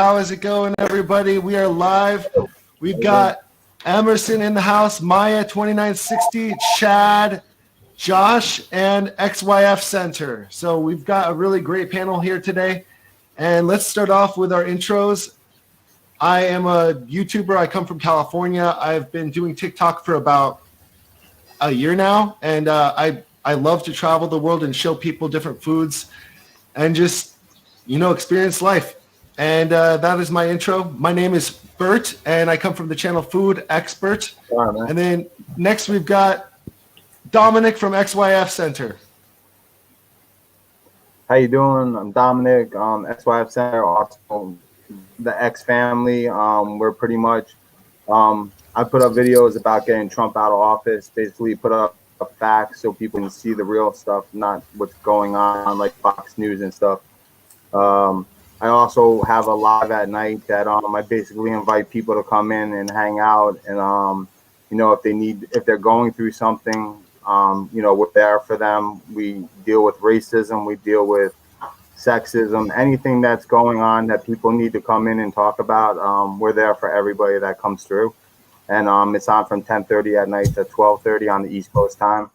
How is it going, everybody? We are live. We've got Emerson in the house, Maya 2960, Chad, Josh, and XYFCenter. So we've got a really great panel here today. And let's start off with our intros. I am a YouTuber. I come from California. I've been doing TikTok for about a year now. And I love to travel the world and show people different foods and just, experience life. And that is my intro. My name is Bert, and I come from the channel Food X Bert. Wow, and then next we've got Domenick from XYFCenter. How you doing? I'm Domenick, XYFCenter, also the X family. We're pretty much, I put up videos about getting Trump out of office, basically put up facts so people can see the real stuff, not what's going on like Fox News and stuff. I also have a live at night that I basically invite people to come in and hang out, and if they're going through something, we're there for them. We deal with racism, we deal with sexism, anything that's going on that people need to come in and talk about. We're there for everybody that comes through, and it's on from 10:30 at night to 12:30 on the East Coast time.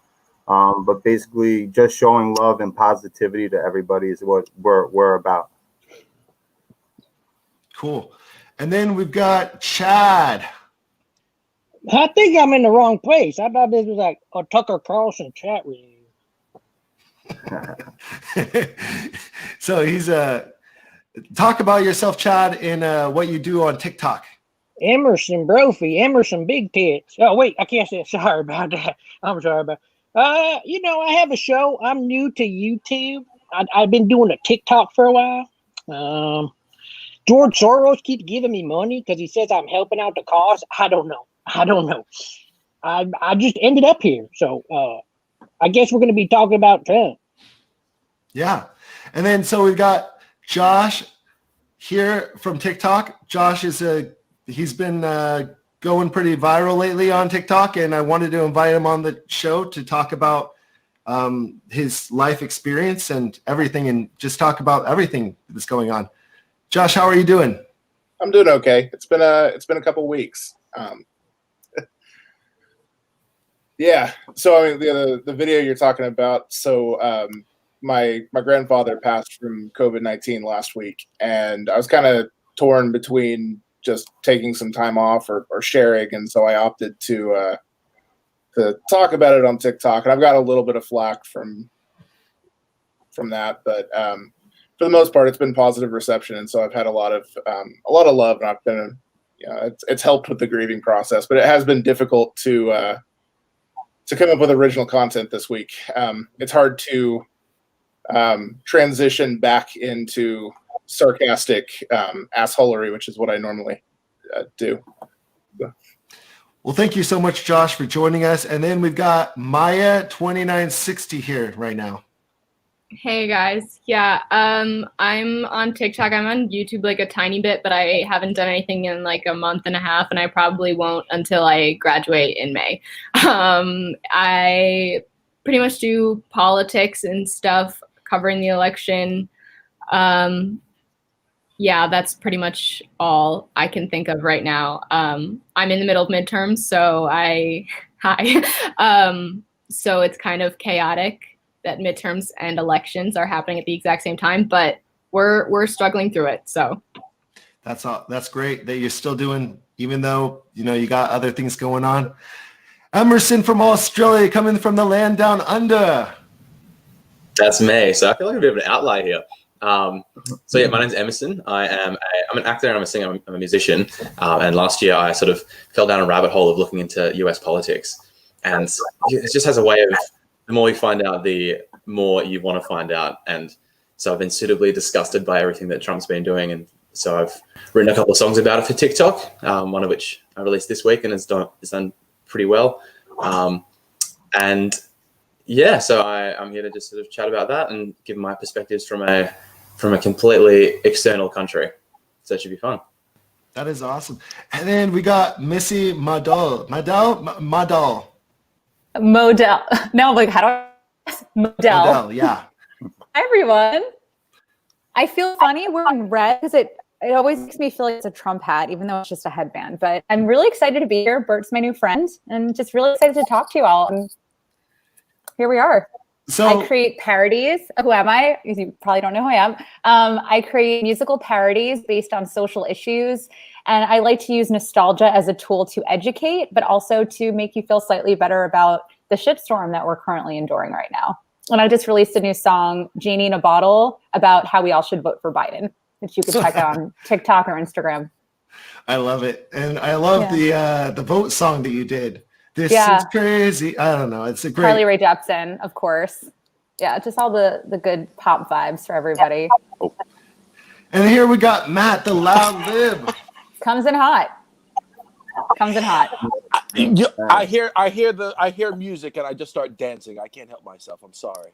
But basically, just showing love and positivity to everybody is what we're about. Cool. And then we've got Chad. I think I'm in the wrong place. I thought this was like a Tucker Carlson chat room. So he's talk about yourself, Chad, and what you do on TikTok. Emerson Bophy, Emerson Big Tits. Oh wait, I can't say it. Sorry about that. I'm sorry about. I have a show. I'm new to YouTube. I've been doing a TikTok for a while. George Soros keeps giving me money because he says I'm helping out the cause. I don't know. I just ended up here. So I guess we're going to be talking about Trump. Yeah. And then so we've got Josh here from TikTok. Josh he's been going pretty viral lately on TikTok, and I wanted to invite him on the show to talk about his life experience and everything, and just talk about everything that's going on. Josh, how are you doing? I'm doing okay. It's been a couple weeks. Yeah. So I mean, the video you're talking about. So my grandfather passed from COVID-19 last week, and I was kind of torn between just taking some time off or sharing, and so I opted to talk about it on TikTok, and I've got a little bit of flack from that, but for the most part, it's been positive reception, and so I've had a lot of love, and I've been, it's helped with the grieving process, but it has been difficult to come up with original content this week. It's hard to transition back into sarcastic assholery, which is what I normally do. Well, thank you so much, Josh, for joining us. And then we've got Maya 2960 here right now. Hey guys. Yeah, I'm on TikTok. I'm on YouTube like a tiny bit, but I haven't done anything in like a month and a half, and I probably won't until I graduate in May. I pretty much do politics and stuff, covering the election. Yeah, that's pretty much all I can think of right now. I'm in the middle of midterms, so so it's kind of chaotic that midterms and elections are happening at the exact same time, but we're struggling through it. So that's great that you're still doing, even though you got other things going on. Emerson from Australia, coming from the land down under. That's me. So I feel like a bit of an outlier here. So yeah, my name's Emerson. I'm an actor and I'm a singer. I'm a musician. And last year I sort of fell down a rabbit hole of looking into US politics, and it just has a way of, the more you find out, the more you want to find out. And so I've been suitably disgusted by everything that Trump's been doing. And so I've written a couple of songs about it for TikTok, one of which I released this week, and it's done pretty well. And yeah, so I'm here to just sort of chat about that and give my perspectives from a completely external country. So it should be fun. That is awesome. And then we got Missy Modell. No, like how do I? Modell, yeah. Hi everyone. I feel funny wearing red because it always makes me feel like it's a Trump hat, even though it's just a headband. But I'm really excited to be here. Bert's my new friend, and just really excited to talk to you all. And here we are. So I create parodies. Who am I? You probably don't know who I am. I create musical parodies based on social issues. And I like to use nostalgia as a tool to educate, but also to make you feel slightly better about the shitstorm that we're currently enduring right now. And I just released a new song, Genie in a Bottle, about how we all should vote for Biden, which you can check out on TikTok or Instagram. I love it. And I love the vote song that you did. This is crazy. I don't know. It's a great. Carly Rae Jepsen, of course. Yeah, just all the good pop vibes for everybody. And here we got Matt, the Loud Lib. Comes in hot. I hear music and I just start dancing. I can't help myself. I'm sorry.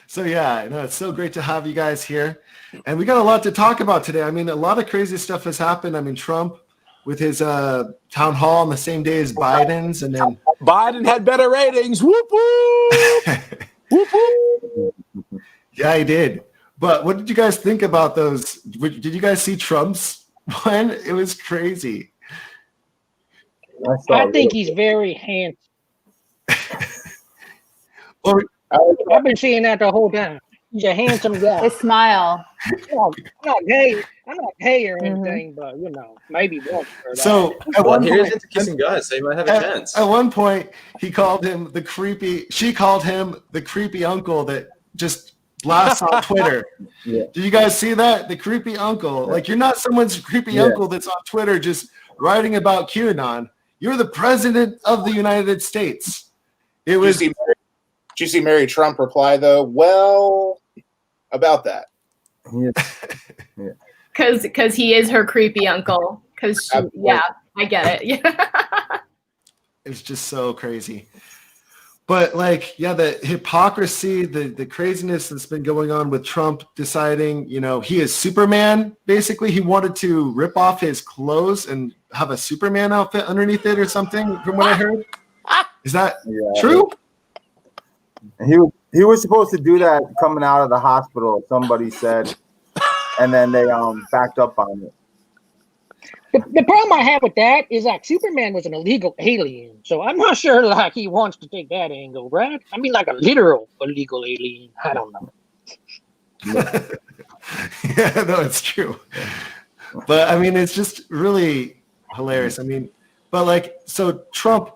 So yeah, no, it's so great to have you guys here. And we got a lot to talk about today. I mean, a lot of crazy stuff has happened. I mean, Trump with his town hall on the same day as Biden's, and then Biden had better ratings. Whoop whoop. Whoop whoop. Yeah, he did. But what did you guys think about those? Did you guys see Trump's one? It was crazy. I think he's very handsome. Or, I've been seeing that the whole time. He's a handsome guy. His smile. I'm not gay. I'm not gay or anything, but maybe once. So at one point, he's into kissing guys, so he might have a chance. At one point, he called him the creepy. She called him the creepy uncle that just blasts on Twitter. Yeah. Did you guys see that? The creepy uncle. Like, you're not someone's creepy uncle that's on Twitter just writing about QAnon. You're the president of the United States. It was. Did you see Mary Trump reply though? Well, about that. Because he is her creepy uncle. Because I get it. Yeah. It's just so crazy. But the hypocrisy, the craziness that's been going on with Trump deciding, he is Superman. Basically, he wanted to rip off his clothes and have a Superman outfit underneath it or something, from what I heard. Is that true? He was supposed to do that coming out of the hospital, somebody said, and then they backed up on it. The problem I have with that is Superman was an illegal alien, so I'm not sure he wants to take that angle, right? I mean, a literal illegal alien. I don't know. Yeah, no, it's true. But I mean, it's just really hilarious. I mean, but so Trump.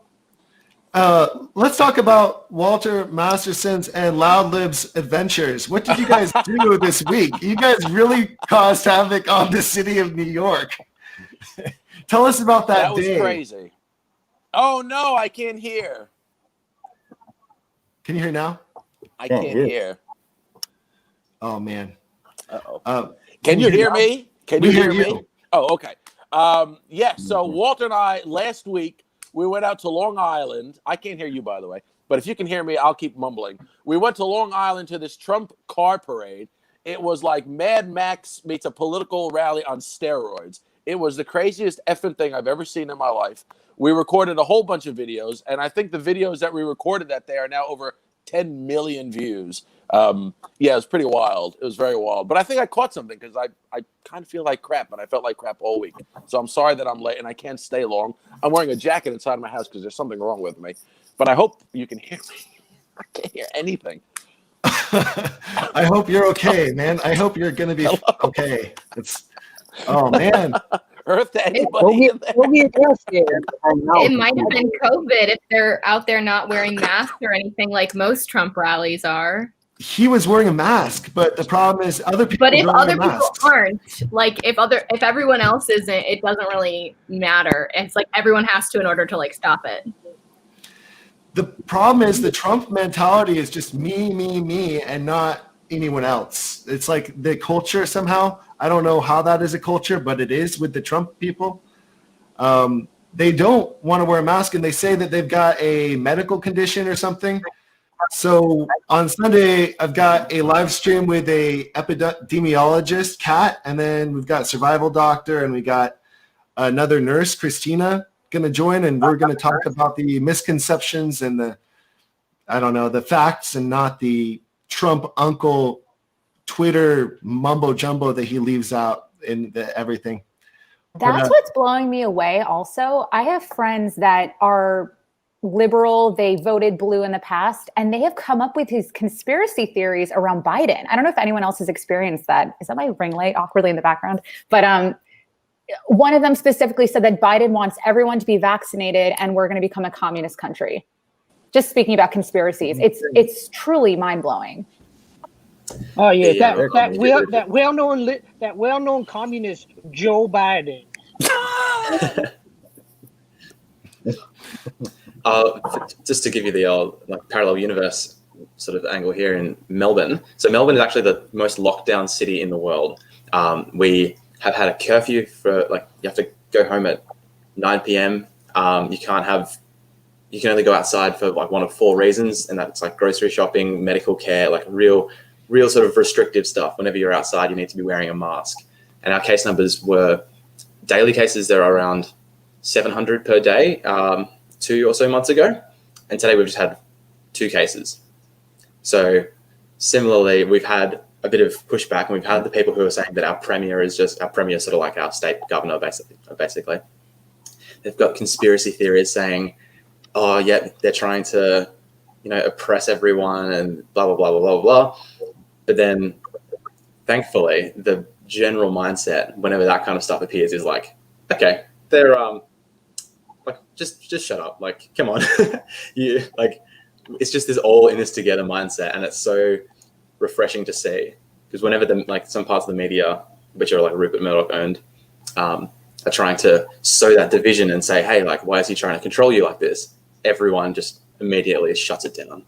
Let's talk about Walter Masterson's and Loud Lib's adventures. What did you guys do this week? You guys really caused havoc on the city of New York. Tell us about that day. That was crazy. Oh, no, I can't hear. Can you hear now? I can't hear. Oh, man. Uh-oh. Can you hear me? Can you hear me? Oh, okay. So Walter and I, last week, we went out to Long Island. I can't hear you, by the way. But if you can hear me, I'll keep mumbling. We went to Long Island to this Trump car parade. It was like Mad Max meets a political rally on steroids. It was the craziest effing thing I've ever seen in my life. We recorded a whole bunch of videos, and I think the videos that we recorded that day are now over 10 million views. It was pretty wild. It was very wild. But I think I caught something because I kind of feel like crap, and I felt like crap all week. So I'm sorry that I'm late, and I can't stay long. I'm wearing a jacket inside my house because there's something wrong with me. But I hope you can hear me. I can't hear anything. I hope you're okay, man. I hope you're going to be okay. Oh, man. Earth to anybody in there. It might have been COVID if they're out there not wearing masks or anything like most Trump rallies are. He was wearing a mask, but the problem is other people. But if other people aren't, if everyone else isn't, it doesn't really matter. It's like everyone has to in order to stop it. The problem is the Trump mentality is just me, and not anyone else. It's like the culture somehow. I don't know how that is a culture, but it is with the Trump people. They don't want to wear a mask, and they say that they've got a medical condition or something. So on Sunday, I've got a live stream with a epidemiologist, Kat, and then we've got survival doctor, and we got another nurse, Christina, going to join, and we're going to talk about the misconceptions and the facts and not the Trump uncle Twitter mumbo jumbo that he leaves out in everything. That's what's blowing me away. Also, I have friends that are liberal. They voted blue in the past, and they have come up with these conspiracy theories around Biden. I don't know if anyone else has experienced that. Is that my ring light awkwardly in the background? But one of them specifically said that Biden wants everyone to be vaccinated, and we're going to become a communist country. Just speaking about conspiracies, it's truly mind blowing. Oh yeah, that well-known communist Joe Biden. Just to give you the parallel universe sort of angle here in Melbourne. So Melbourne is actually the most locked down city in the world. We have had a curfew for you have to go home at 9 p.m. You can only go outside for one of 4 reasons, and that's grocery shopping, medical care, real sort of restrictive stuff. Whenever you're outside, you need to be wearing a mask. And our case numbers were daily cases. They're around 700 per day 2 or so months ago. And today we've just had 2 cases. So similarly, we've had a bit of pushback, and we've had the people who are saying that our premier is sort of like our state governor, basically. They've got conspiracy theories saying, oh, yeah, they're trying to, oppress everyone and blah, blah, blah, blah, blah, blah. But then, thankfully, the general mindset whenever that kind of stuff appears is okay, they're just shut up. Come on. It's just this all in this together mindset, and it's so refreshing to see, because whenever some parts of the media, which are Rupert Murdoch owned, are trying to sow that division and say, hey, why is he trying to control you like this? Everyone just immediately shuts it down.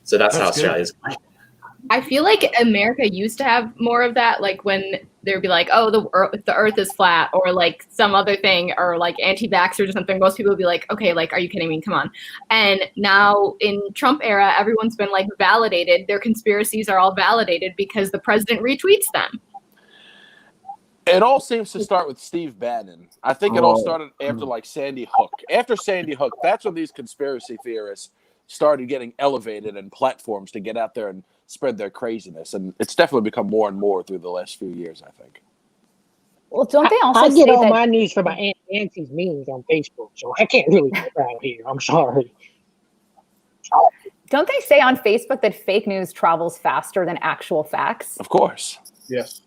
So that's how Australia's going. I feel like America used to have more of that, when there'd be oh, the earth is flat, or some other thing, or anti-vaxxers or something. Most people would be okay, are you kidding me? Come on. And now in Trump era, everyone's been validated. Their conspiracies are all validated because the president retweets them. It all seems to start with Steve Bannon. I think it all started after Sandy Hook. After Sandy Hook, that's when these conspiracy theorists started getting elevated and platforms to get out there and spread their craziness. And it's definitely become more and more through the last few years, I think. Well, don't they also I say get all that my news from my Auntie's memes on Facebook, so I can't really get out here. I'm sorry. Don't they say on Facebook that fake news travels faster than actual facts? Of course. Yes.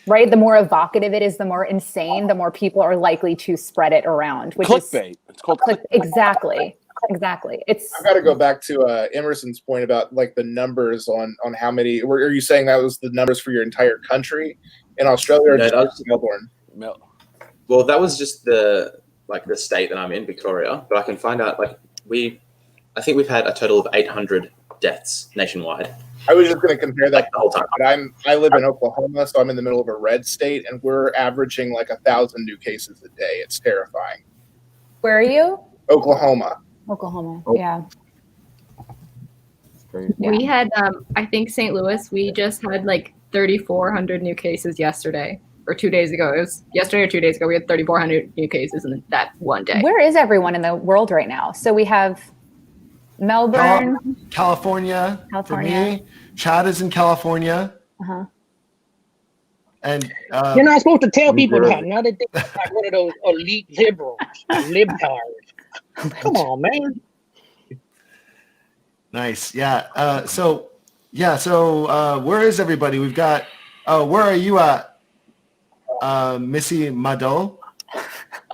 Right? The more evocative it is, the more insane, the more people are likely to spread it around. Which clickbait. It's called clickbait. Exactly. I've got to go back to Emerson's point about the numbers on how many. Are you saying that was the numbers for your entire country in Australia, or just Melbourne? Well, that was just the state that I'm in, Victoria. But I can find out I think we've had a total of 800 deaths nationwide. I was just going to compare that the whole time. But I live in Oklahoma, so I'm in the middle of a red state, and we're averaging 1,000 new cases a day. It's terrifying. Where are you? Oklahoma. Yeah. We had, I think St. Louis, we just had 3,400 new cases yesterday, or 2 days ago. It was yesterday or 2 days ago. We had 3,400 new cases in that one day. Where is everyone in the world right now? So we have Melbourne, California. For me, Chad is in California. And you're not supposed to tell people that. Now that they're one of those elite liberals, libtards. Come on, man. Nice. Yeah. So where is everybody? We've got. Where are you at? Missy Modell.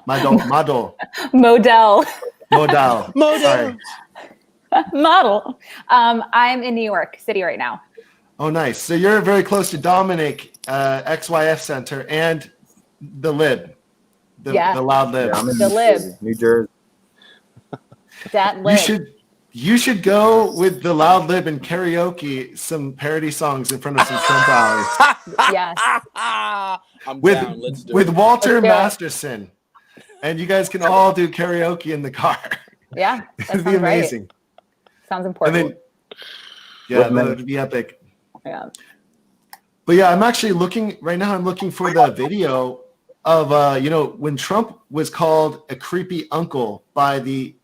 Model. Sorry. Model. I'm in New York City right now. Oh, nice. So you're very close to Domenick, XYFCenter, and the Lib. The Loud Lib. Yeah, I'm in The Lib. New Jersey. That Lib. You should go with the Loud Lib and karaoke some parody songs in front of some Trump rallies. Yes. I'm down. Let's do with it. Walter Masterson. And you guys can all do karaoke in the car. Yeah. It'd be amazing. Great. Sounds important. And then, it'd be epic. Yeah. But yeah, I'm actually looking right now. I'm looking for the video of when Trump was called a creepy uncle by the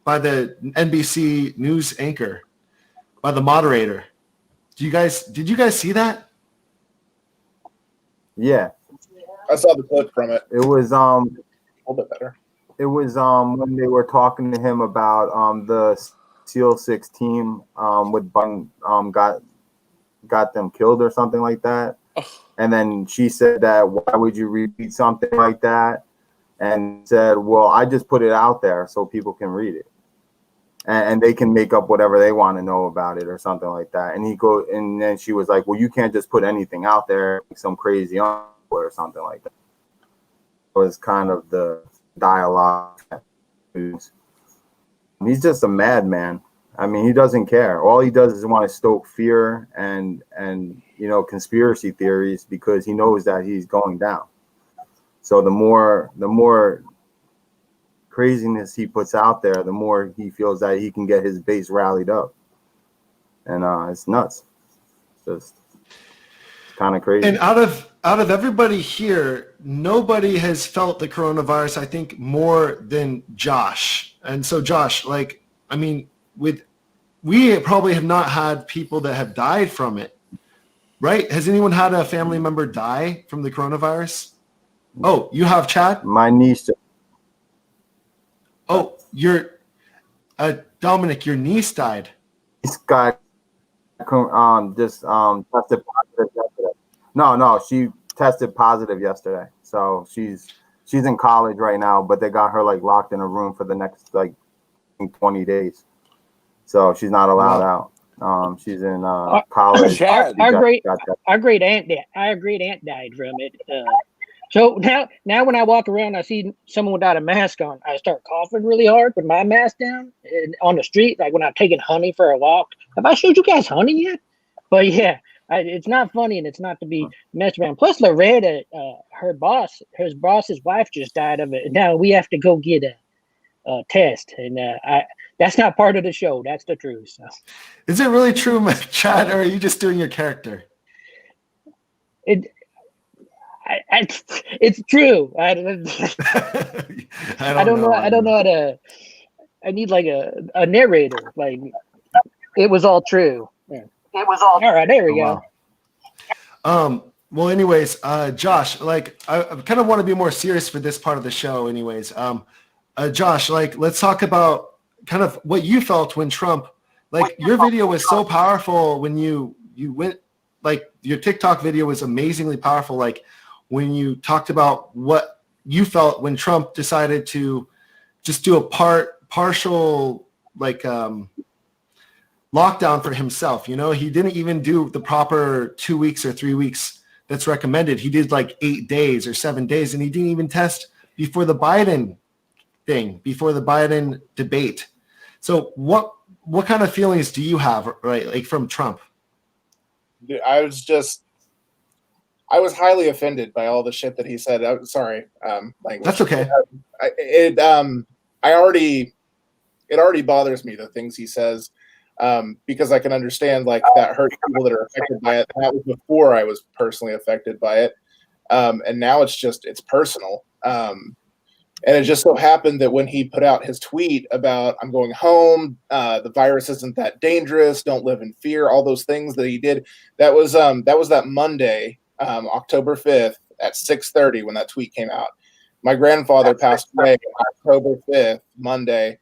NBC news anchor, by the moderator. Did you guys see that? Yeah, I saw the clip from it. it was A little bit better. it was when they were talking to him about the SEAL 6 team with Bun got them killed or something like that. And then she said that, why would you repeat something like that? And said, well, I just put it out there so people can read it. And they can make up whatever they want to know about it or something like that. And then she was like, well, you can't just put anything out there, like some crazy or something like that. It was kind of the dialogue. He's just a madman. I mean, he doesn't care. All he does is want to stoke fear and conspiracy theories because he knows that he's going down. So the more craziness he puts out there, the more he feels that he can get his base rallied up. And it's nuts. It's kind of crazy. And out of everybody here, nobody has felt the coronavirus, I think, more than Josh. And so Josh, we probably have not had people that have died from it, right? Has anyone had a family member die from the coronavirus? Oh, you have, Chad? My niece. Oh, Domenick, your niece died. This guy just tested positive yesterday. No, she tested positive yesterday. So she's in college right now, but they got her locked in a room for the next 20 days. So she's not allowed out. She's in college. Our great aunt died from it. So now when I walk around, I see someone without a mask on, I start coughing really hard with my mask down and on the street, like when I'm taking honey for a walk. Have I showed you guys honey yet? But yeah, it's not funny and it's not to be messed around. Plus Loretta, her boss's wife just died of it. Now we have to go get a test, and that's not part of the show. That's the truth. So. Is it really true, Chad, or are you just doing your character? It's true. I don't know. I don't know how to. I need a narrator. It was all true. Yeah. It was all right. There we go. Well, anyways, Josh, I kind of want to be more serious for this part of the show. Anyways, Josh, let's talk about kind of what you felt when Trump. Your video was so powerful when you went. Your TikTok video was amazingly powerful. When you talked about what you felt when Trump decided to just do a partial lockdown for himself. He didn't even do the proper 2 weeks or 3 weeks that's recommended. He did 8 days or 7 days, and he didn't even test before the Biden debate. So what kind of feelings do you have, right, from Trump? Dude, I was highly offended by all the shit that he said. Sorry, language. That's okay. It already bothers me, the things he says, because I can understand that hurts people that are affected by it. That was before I was personally affected by it, and now it's personal. And it just so happened that when he put out his tweet about "I'm going home," the virus isn't that dangerous, don't live in fear, all those things that he did, that was that Monday. October 5th at 6:30 when that tweet came out. My grandfather passed away October 5th, Monday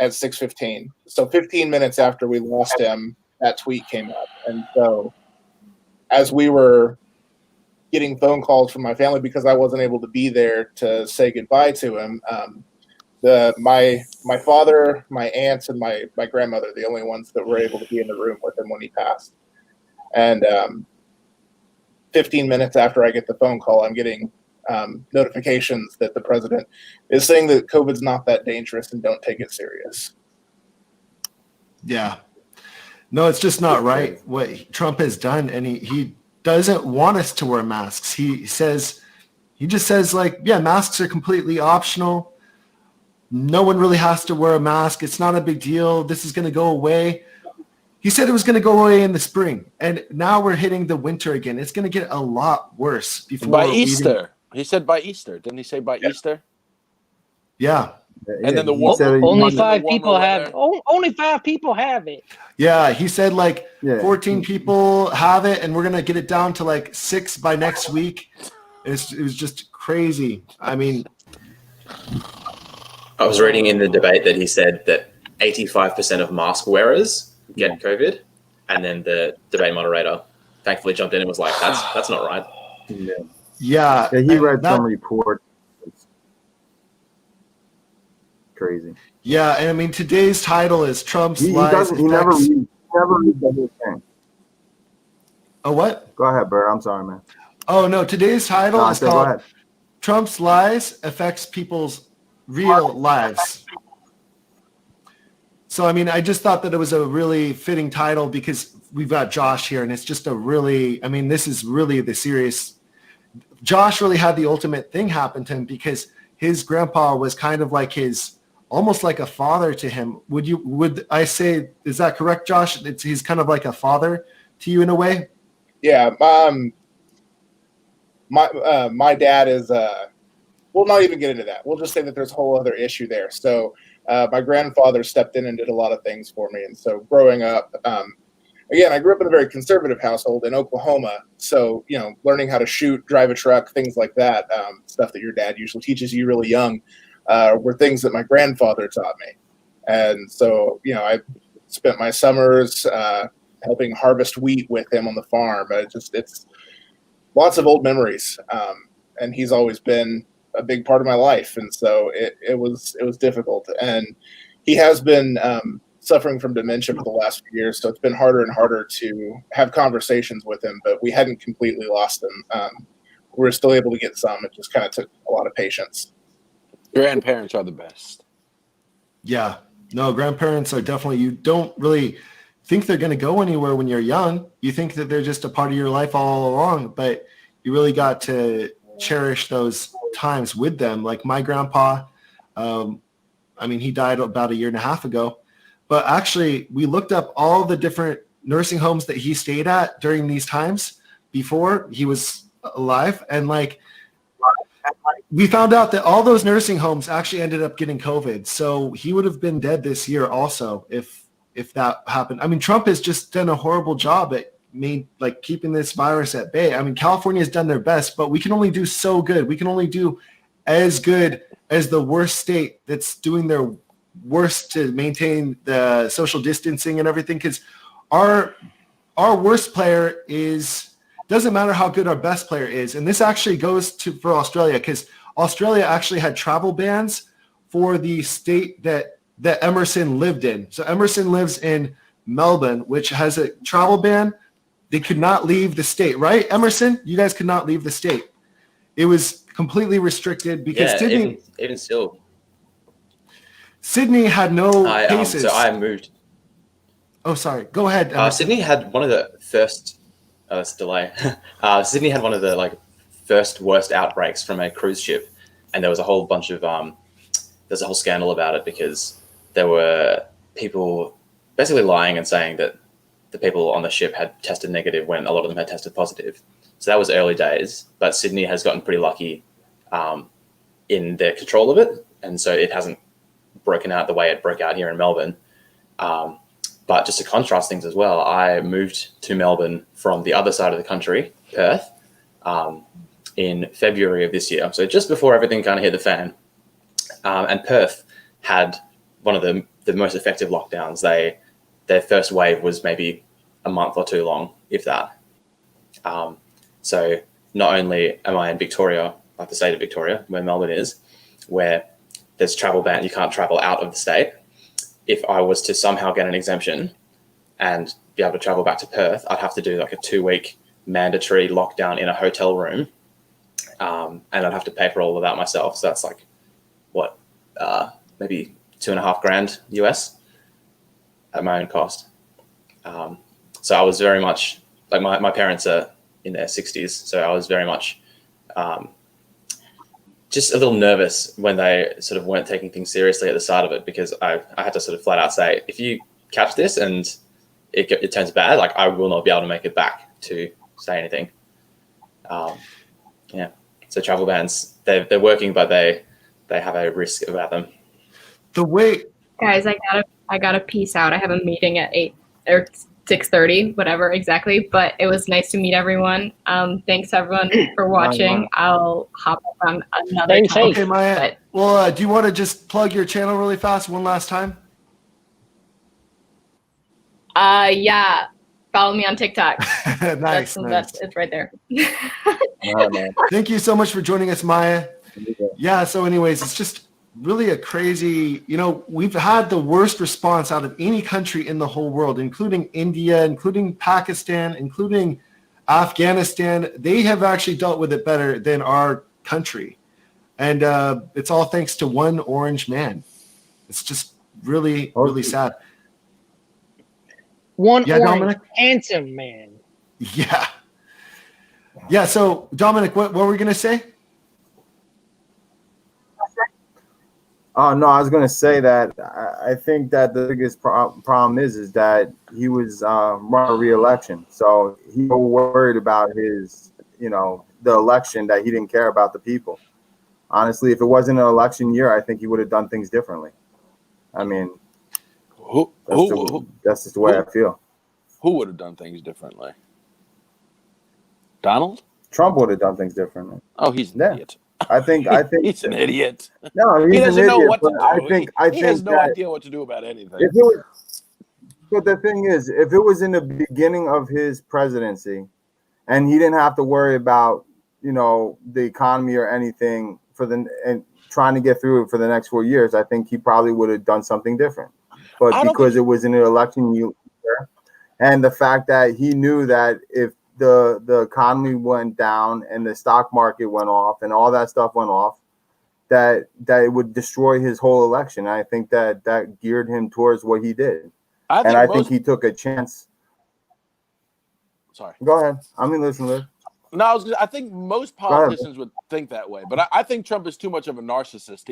at 6:15. So 15 minutes after we lost him, that tweet came up. And so as we were getting phone calls from my family because I wasn't able to be there to say goodbye to him, my father, my aunts, and my grandmother, the only ones that were able to be in the room with him when he passed. And 15 minutes after I get the phone call, I'm getting notifications that the president is saying that COVID's not that dangerous and don't take it serious. Yeah. No, it's just not right what Trump has done. And he doesn't want us to wear masks. He just says masks are completely optional. No one really has to wear a mask. It's not a big deal. This is going to go away. He said it was going to go away in the spring, and now we're hitting the winter again. It's going to get a lot worse before by Easter. He said by Easter. Didn't he say by Easter? Yeah. And then the he said he Only wanted- 5 warmer people have weather. only 5 people have it. Yeah, he said like Yeah. 14 people have it, and we're gonna get it down to like 6 by next week. It was just crazy. I mean, I was reading in the debate that he said that 85% of mask wearers get COVID, and then the debate moderator thankfully jumped in and was like, "That's not right." Yeah. yeah, Yeah, he and read that- some report. It's crazy. Yeah, and I mean today's title is Trump's He lies. doesn't. He never affects- reads the whole thing. Oh, what? Go ahead, Bert. I'm sorry, man. Oh no, today's title No, I is said, go called ahead. Trump's lies affects people's real lives. So, I mean, I just thought that it was a really fitting title because we've got Josh here, and it's just a really, I mean, this is really the serious. Josh really had the ultimate thing happen to him because his grandpa was kind of like his, almost like a father to him. Would I say, is that correct, Josh? He's kind of like a father to you in a way? Yeah. My dad is we'll not even get into that. We'll just say that there's a whole other issue there. So my grandfather stepped in and did a lot of things for me. And so growing up, again, I grew up in a very conservative household in Oklahoma. So, you know, learning how to shoot, drive a truck, things like that, stuff that your dad usually teaches you really young, were things that my grandfather taught me. And so, you know, I spent my summers helping harvest wheat with him on the farm. It's lots of old memories. And he's always been a big part of my life. And so it was difficult. And he has been suffering from dementia for the last few years. So it's been harder and harder to have conversations with him, but we hadn't completely lost him. We were still able to get some. It just kind of took a lot of patience. Grandparents are the best. Yeah. No, grandparents are definitely, you don't really think they're going to go anywhere when you're young. You think that they're just a part of your life all along, but you really got to cherish those times with them. Like my grandpa, I mean, he died about 1.5 years ago, but actually we looked up all the different nursing homes that he stayed at during these times before he was alive. And like, we found out that all those nursing homes actually ended up getting COVID. So he would have been dead this year also if that happened. I mean, Trump has just done a horrible job at keeping this virus at bay. I mean, California has done their best, but we can only do so good. We can only do as good as the worst state that's doing their worst to maintain the social distancing and everything. Because our worst player doesn't matter how good our best player is. And this actually goes for Australia, because Australia actually had travel bans for the state that Emerson lived in. So Emerson lives in Melbourne, which has a travel ban. They could not leave the state, right? Emerson, you guys could not leave the state. It was completely restricted because even still, Sydney had no cases. So I moved. Oh, sorry. Go ahead. Emerson. Sydney had one of the first. It's a delay. Sydney had one of the first worst outbreaks from a cruise ship, and there was a whole bunch of there's a whole scandal about it because there were people basically lying and saying that the people on the ship had tested negative when a lot of them had tested positive. So that was early days, but Sydney has gotten pretty lucky in their control of it, and so it hasn't broken out the way it broke out here in Melbourne. But just to contrast things as well, I moved to Melbourne from the other side of the country, Perth, in February of this year. So just before everything kind of hit the fan. And Perth had one of the most effective lockdowns. Their first wave was maybe a month or two long, if that. So not only am I in Victoria, like the state of Victoria, where Melbourne is, where there's travel ban, you can't travel out of the state. If I was to somehow get an exemption and be able to travel back to Perth, I'd have to do like a 2-week mandatory lockdown in a hotel room. And I'd have to pay for all of that myself. So that's like, maybe $2,500 US at my own cost. So I was very much, like my parents are in their 60s. So I was very much just a little nervous when they sort of weren't taking things seriously at the start of it, because I had to sort of flat out say, if you catch this and it turns bad, like I will not be able to make it back to say anything. So travel bans, they're working, but they have a risk about them. The way, Guys, I gotta peace out. I have a meeting at 8 or 6:30, whatever exactly. But it was nice to meet everyone. Thanks everyone for watching. I'll hop up on another Stay time. safe. okay, Maya. But Well, do you want to just plug your channel really fast one last time? yeah, follow me on TikTok. Nice. It's right there. Thank you so much for joining us, Maya. Yeah, so anyways, it's just really a crazy, we've had the worst response out of any country in the whole world, including India, including Pakistan, including Afghanistan. They have actually dealt with it better than our country. And it's all thanks to one orange man. It's just really, really sad. One Yeah, orange, Dominic? handsome man. Yeah. Yeah, so Dominic, what were we going to say? Oh no, I was gonna say that I think that the biggest problem is that he was running re-election, so he was worried about his, the election, that he didn't care about the people. Honestly, if it wasn't an election year, I think he would have done things differently. I mean, that's just the way I feel. Who would have done things differently? Donald? Trump would have done things differently. Oh, he's an idiot. I think he's an idiot. No, he doesn't know what to do. I think he has no idea what to do about anything. But the thing is, if it was in the beginning of his presidency, and he didn't have to worry about, the economy or anything and trying to get through it for the next 4 years, I think he probably would have done something different. But because it was in an election year, and the fact that he knew that if the economy went down and the stock market went off and all that stuff went off, that it would destroy his whole election. And I think that geared him towards what he did. I think he took a chance. Sorry. Go ahead. I mean, listen. No, I think most politicians would think that way, but I think Trump is too much of a narcissist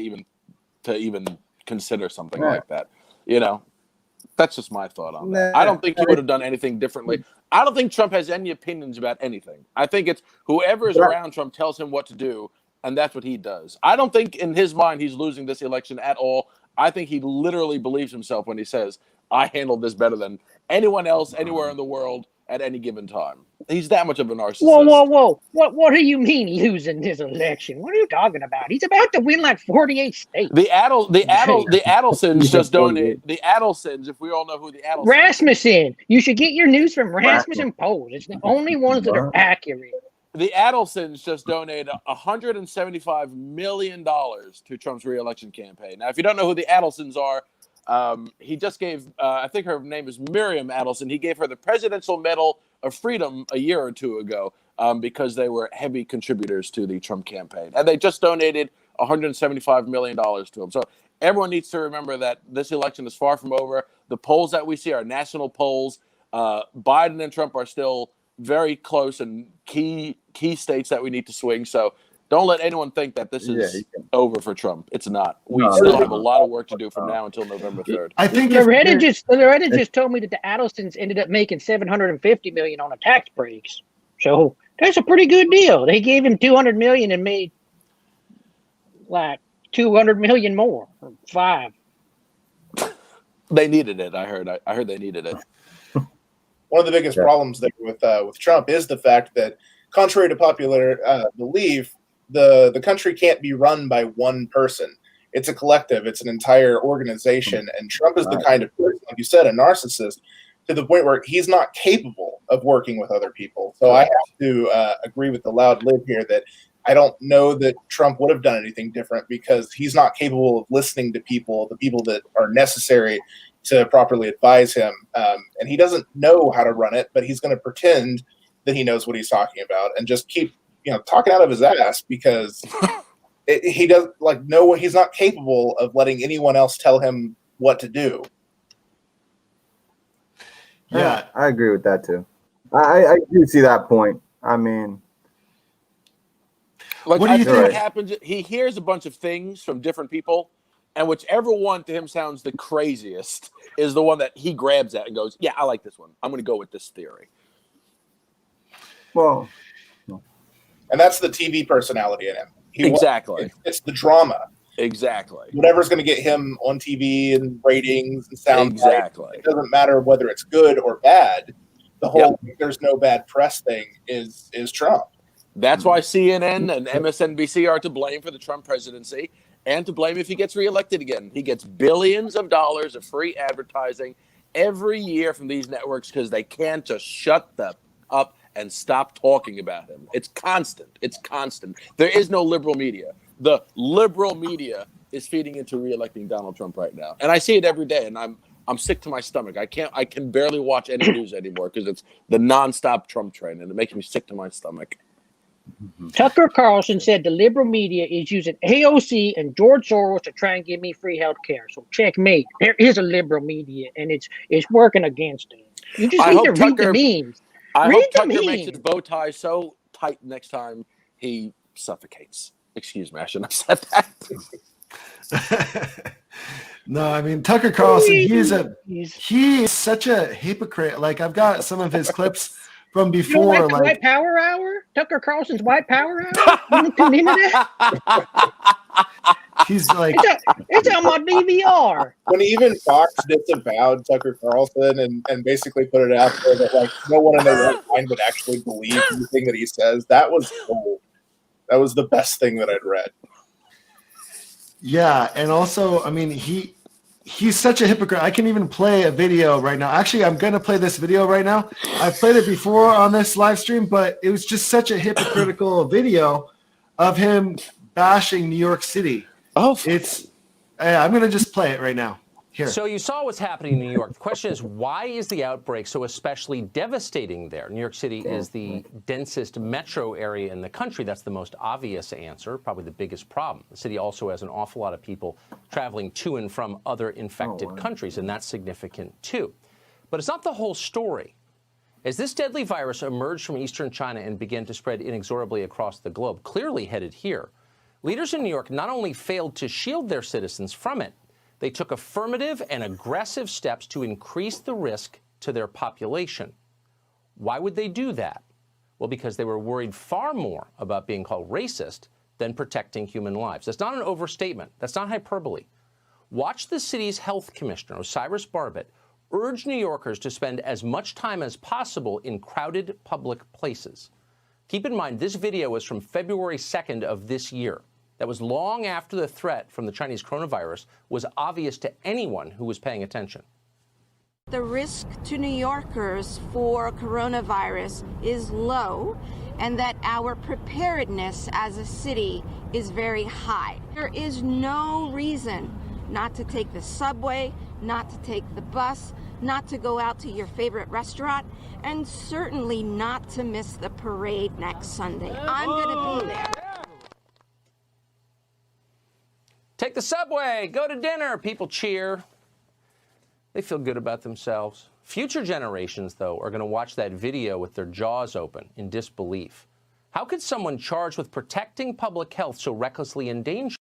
to even consider something like that. That's just my thought on that. I don't think he would have done anything differently. I don't think Trump has any opinions about anything. I think it's whoever is around Trump tells him what to do, and that's what he does. I don't think in his mind he's losing this election at all. I think he literally believes himself when he says, I handled this better than anyone else anywhere in the world at any given time. He's that much of a narcissist. Whoa. What do you mean losing this election? What are you talking about? He's about to win like 48 states. The Adelsons just donated. The Adelsons, if we all know who the Adelsons are. Rasmussen. You should get your news from Rasmussen polls. It's the only ones that are accurate. The Adelsons just donated $175 million to Trump's re-election campaign. Now, if you don't know who the Adelsons are, he just gave, I think her name is Miriam Adelson. He gave her the Presidential Medal of Freedom a year or two ago because they were heavy contributors to the Trump campaign. And they just donated $175 million to him. So everyone needs to remember that this election is far from over. The polls that we see are national polls. Biden and Trump are still very close in key states that we need to swing. So don't let anyone think that this is over for Trump. It's not. We still have a lot of work to do from now until November 3rd. I think Loretta just told me that the Adelsons ended up making $750 million on a tax breaks. So that's a pretty good deal. They gave him $200 million and made like $200 million more. Or $5. They needed it. I heard they needed it. One of the biggest problems there with Trump is the fact that, contrary to popular belief, the country can't be run by one person. It's a collective. It's an entire organization. And Trump is the kind of person, like you said, a narcissist, to the point where he's not capable of working with other people. So I have to agree with the Loud Lib here that I don't know that Trump would have done anything different because he's not capable of listening to people, the people that are necessary to properly advise him. And he doesn't know how to run it, but he's going to pretend that he knows what he's talking about and just keep talking out of his ass because he doesn't know he's not capable of letting anyone else tell him what to do. Yeah, I agree with that too. I do see that point. I mean, what do you think? What happens? He hears a bunch of things from different people, and whichever one to him sounds the craziest is the one that he grabs at and goes, "Yeah, I like this one. I'm going to go with this theory." Well, and that's the TV personality in him. Exactly. It's the drama. Exactly. Whatever's going to get him on TV and ratings and sound. Exactly. It doesn't matter whether it's good or bad. The whole there's no bad press thing is Trump. That's why CNN and MSNBC are to blame for the Trump presidency and to blame if he gets reelected again. He gets billions of dollars of free advertising every year from these networks because they can't just shut them up and stop talking about him. It's constant. It's constant. There is no liberal media. The liberal media is feeding into reelecting Donald Trump right now. And I see it every day, and I'm sick to my stomach. I can barely watch any news anymore because it's the nonstop Trump train, and it makes me sick to my stomach. Tucker Carlson said the liberal media is using AOC and George Soros to try and give me free health care. So checkmate. There is a liberal media, and it's working against it. You just need to read the memes. I hope Tucker makes his bow tie so tight next time he suffocates. Excuse me, I shouldn't have said that. No, I mean Tucker Carlson. He is such a hypocrite. Like I've got some of his clips from before. You don't like White Power Hour? Tucker Carlson's White Power Hour? You want to tune into that? He's like, it's on my DVR. When even Fox disavowed Tucker Carlson and basically put it out there that like no one in their right mind would actually believe anything that he says, that was cool. That was the best thing that I'd read. Yeah, and also, I mean, he's such a hypocrite. I can even play a video right now. Actually, I'm going to play this video right now. I've played it before on this live stream, but it was just such a hypocritical video of him bashing New York City. I'm going to just play it right now. Here. So you saw what's happening in New York. The question is, why is the outbreak so especially devastating there? New York City is the densest metro area in the country. That's the most obvious answer, probably the biggest problem. The city also has an awful lot of people traveling to and from other infected countries, and that's significant too. But it's not the whole story. As this deadly virus emerged from eastern China and began to spread inexorably across the globe, clearly headed here, leaders in New York not only failed to shield their citizens from it, they took affirmative and aggressive steps to increase the risk to their population. Why would they do that? Well, because they were worried far more about being called racist than protecting human lives. That's not an overstatement. That's not hyperbole. Watch the city's health commissioner, Osiris Barrett, urge New Yorkers to spend as much time as possible in crowded public places. Keep in mind, this video was from February 2nd of this year. That was long after the threat from the Chinese coronavirus was obvious to anyone who was paying attention. The risk to New Yorkers for coronavirus is low, and that our preparedness as a city is very high. There is no reason not to take the subway, not to take the bus, not to go out to your favorite restaurant, and certainly not to miss the parade next Sunday. I'm going to be there. Take the subway, go to dinner, people cheer. They feel good about themselves. Future generations, though, are going to watch that video with their jaws open in disbelief. How could someone charged with protecting public health so recklessly endanger?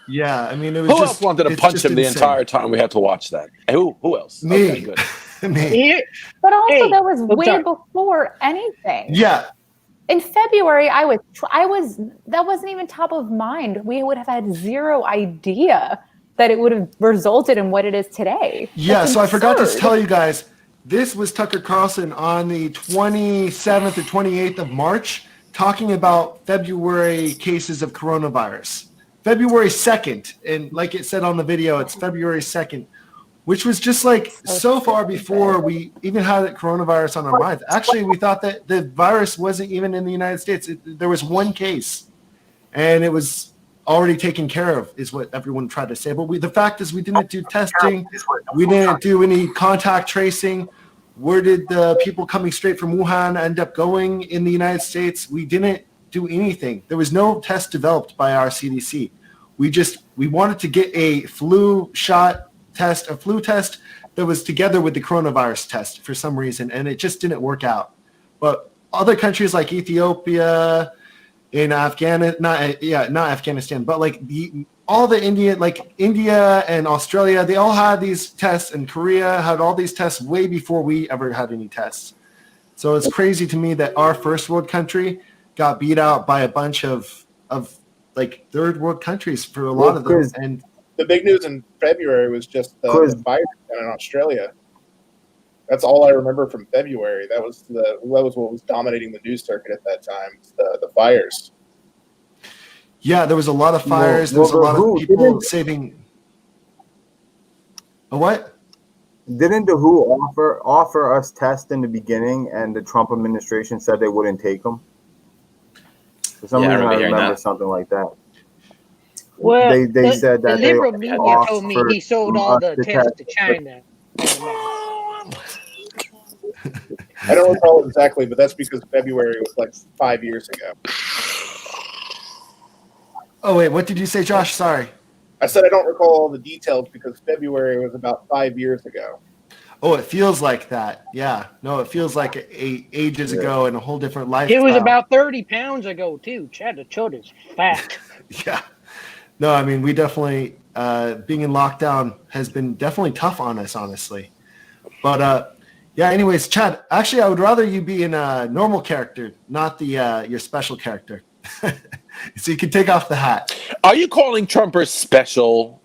Yeah, I mean, it was who else wanted to punch him the entire time we had to watch that? Who else? Me. Okay, good. Me. But also, that was way before anything. Yeah. In February, that wasn't even top of mind. We would have had zero idea that it would have resulted in what it is today. Yeah, so I forgot to tell you guys, this was Tucker Carlson on the 27th or 28th of March talking about February cases of coronavirus. February 2nd, and like it said on the video, it's February 2nd, which was just like so far before we even had coronavirus on our minds. Actually, we thought that the virus wasn't even in the United States. There was one case, and it was already taken care of, is what everyone tried to say. But the fact is we didn't do testing. We didn't do any contact tracing. Where did the people coming straight from Wuhan end up going in the United States? We didn't do anything. There was no test developed by our CDC. We wanted to get a flu test that was together with the coronavirus test for some reason, and it just didn't work out. But other countries like Ethiopia, in Afghanistan, not Afghanistan, but like all the India and Australia, they all had these tests, and Korea had all these tests way before we ever had any tests. So it's crazy to me that our first world country got beat out by a bunch of like third world countries for a lot of them. And the big news in February was just the fires in Australia. That's all I remember from February. That was what was dominating the news circuit at that time. The fires. Yeah, there was a lot of fires. There was a lot of people saving. A what? Didn't the WHO offer us tests in the beginning, and the Trump administration said they wouldn't take them? For some reason, I remember something like that. Well, they said that the liberal media told me he sold all the tests to China. I don't recall exactly, but that's because February was like 5 years ago. Oh wait, what did you say, Josh? Sorry. I said I don't recall all the details because February was about 5 years ago. Oh, it feels like that. Yeah. No, it feels like ages ago and a whole different lifestyle. It was about 30 pounds ago, too. Chad the Chud is fat. Yeah. No, I mean, we definitely, being in lockdown has been definitely tough on us, honestly. But, yeah, anyways, Chad, actually, I would rather you be in a normal character, not the your special character. So you can take off the hat. Are you calling Trumpers special?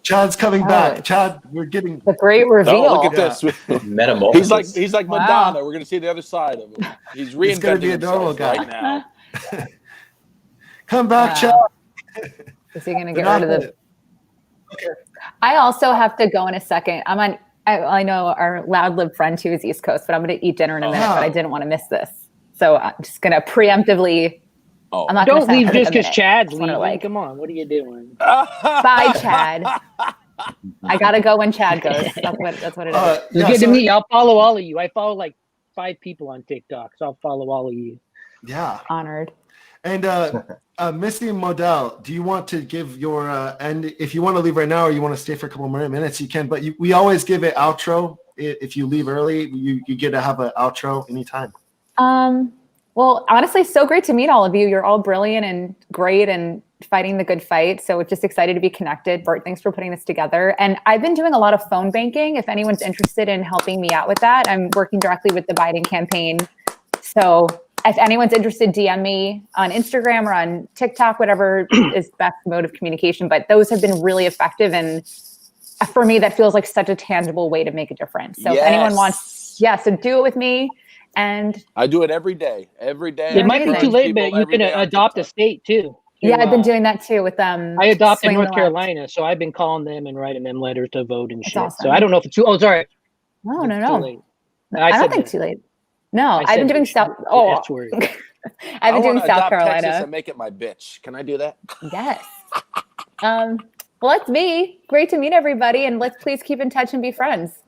Chad's coming back. Chad, we're getting the great reveal. Oh, look at this. Metamorphosis. He's like Madonna. We're going to see the other side of him. He's reinventing He's going to be a normal guy right now. Come back, Chad. Is he going to get rid of the... Okay. I also have to go in a second. I know our Loud Lib friend too is East Coast, but I'm going to eat dinner in a minute, but I didn't want to miss this. So I'm just going to preemptively... I'm not Don't leave just because Chad's leaving. Come on, what are you doing? Bye, Chad. I got to go when Chad goes. That's what it is. It's good to meet you. I'll follow all of you. I follow like 5 people on TikTok, so I'll follow all of you. Yeah. Honored. And Missy Modell, do you want to give your end? If you want to leave right now or you want to stay for a couple more minutes, you can. But we always give an outro. If you leave early, you get to have an outro anytime. Well, honestly, so great to meet all of you. You're all brilliant and great and fighting the good fight. So just excited to be connected. Bert, thanks for putting this together. And I've been doing a lot of phone banking. If anyone's interested in helping me out with that, I'm working directly with the Biden campaign. So if anyone's interested, DM me on Instagram or on TikTok, whatever is best mode of communication. But those have been really effective. And for me, that feels like such a tangible way to make a difference. So if anyone wants, so do it with me. And I do it every day. Every day. It might be too late, but you can adopt a state too. Yeah, I've been doing that too with them. I adopted North Carolina, so I've been calling them and writing them letters to vote and shit. Awesome. So I don't know if it's too. Oh, sorry. No. I don't think too late. No, I've been doing South. Oh, I've been doing South Carolina. Texas and make it my bitch. Can I do that? Yes. Well, that's me. Great to meet everybody, and let's please keep in touch and be friends.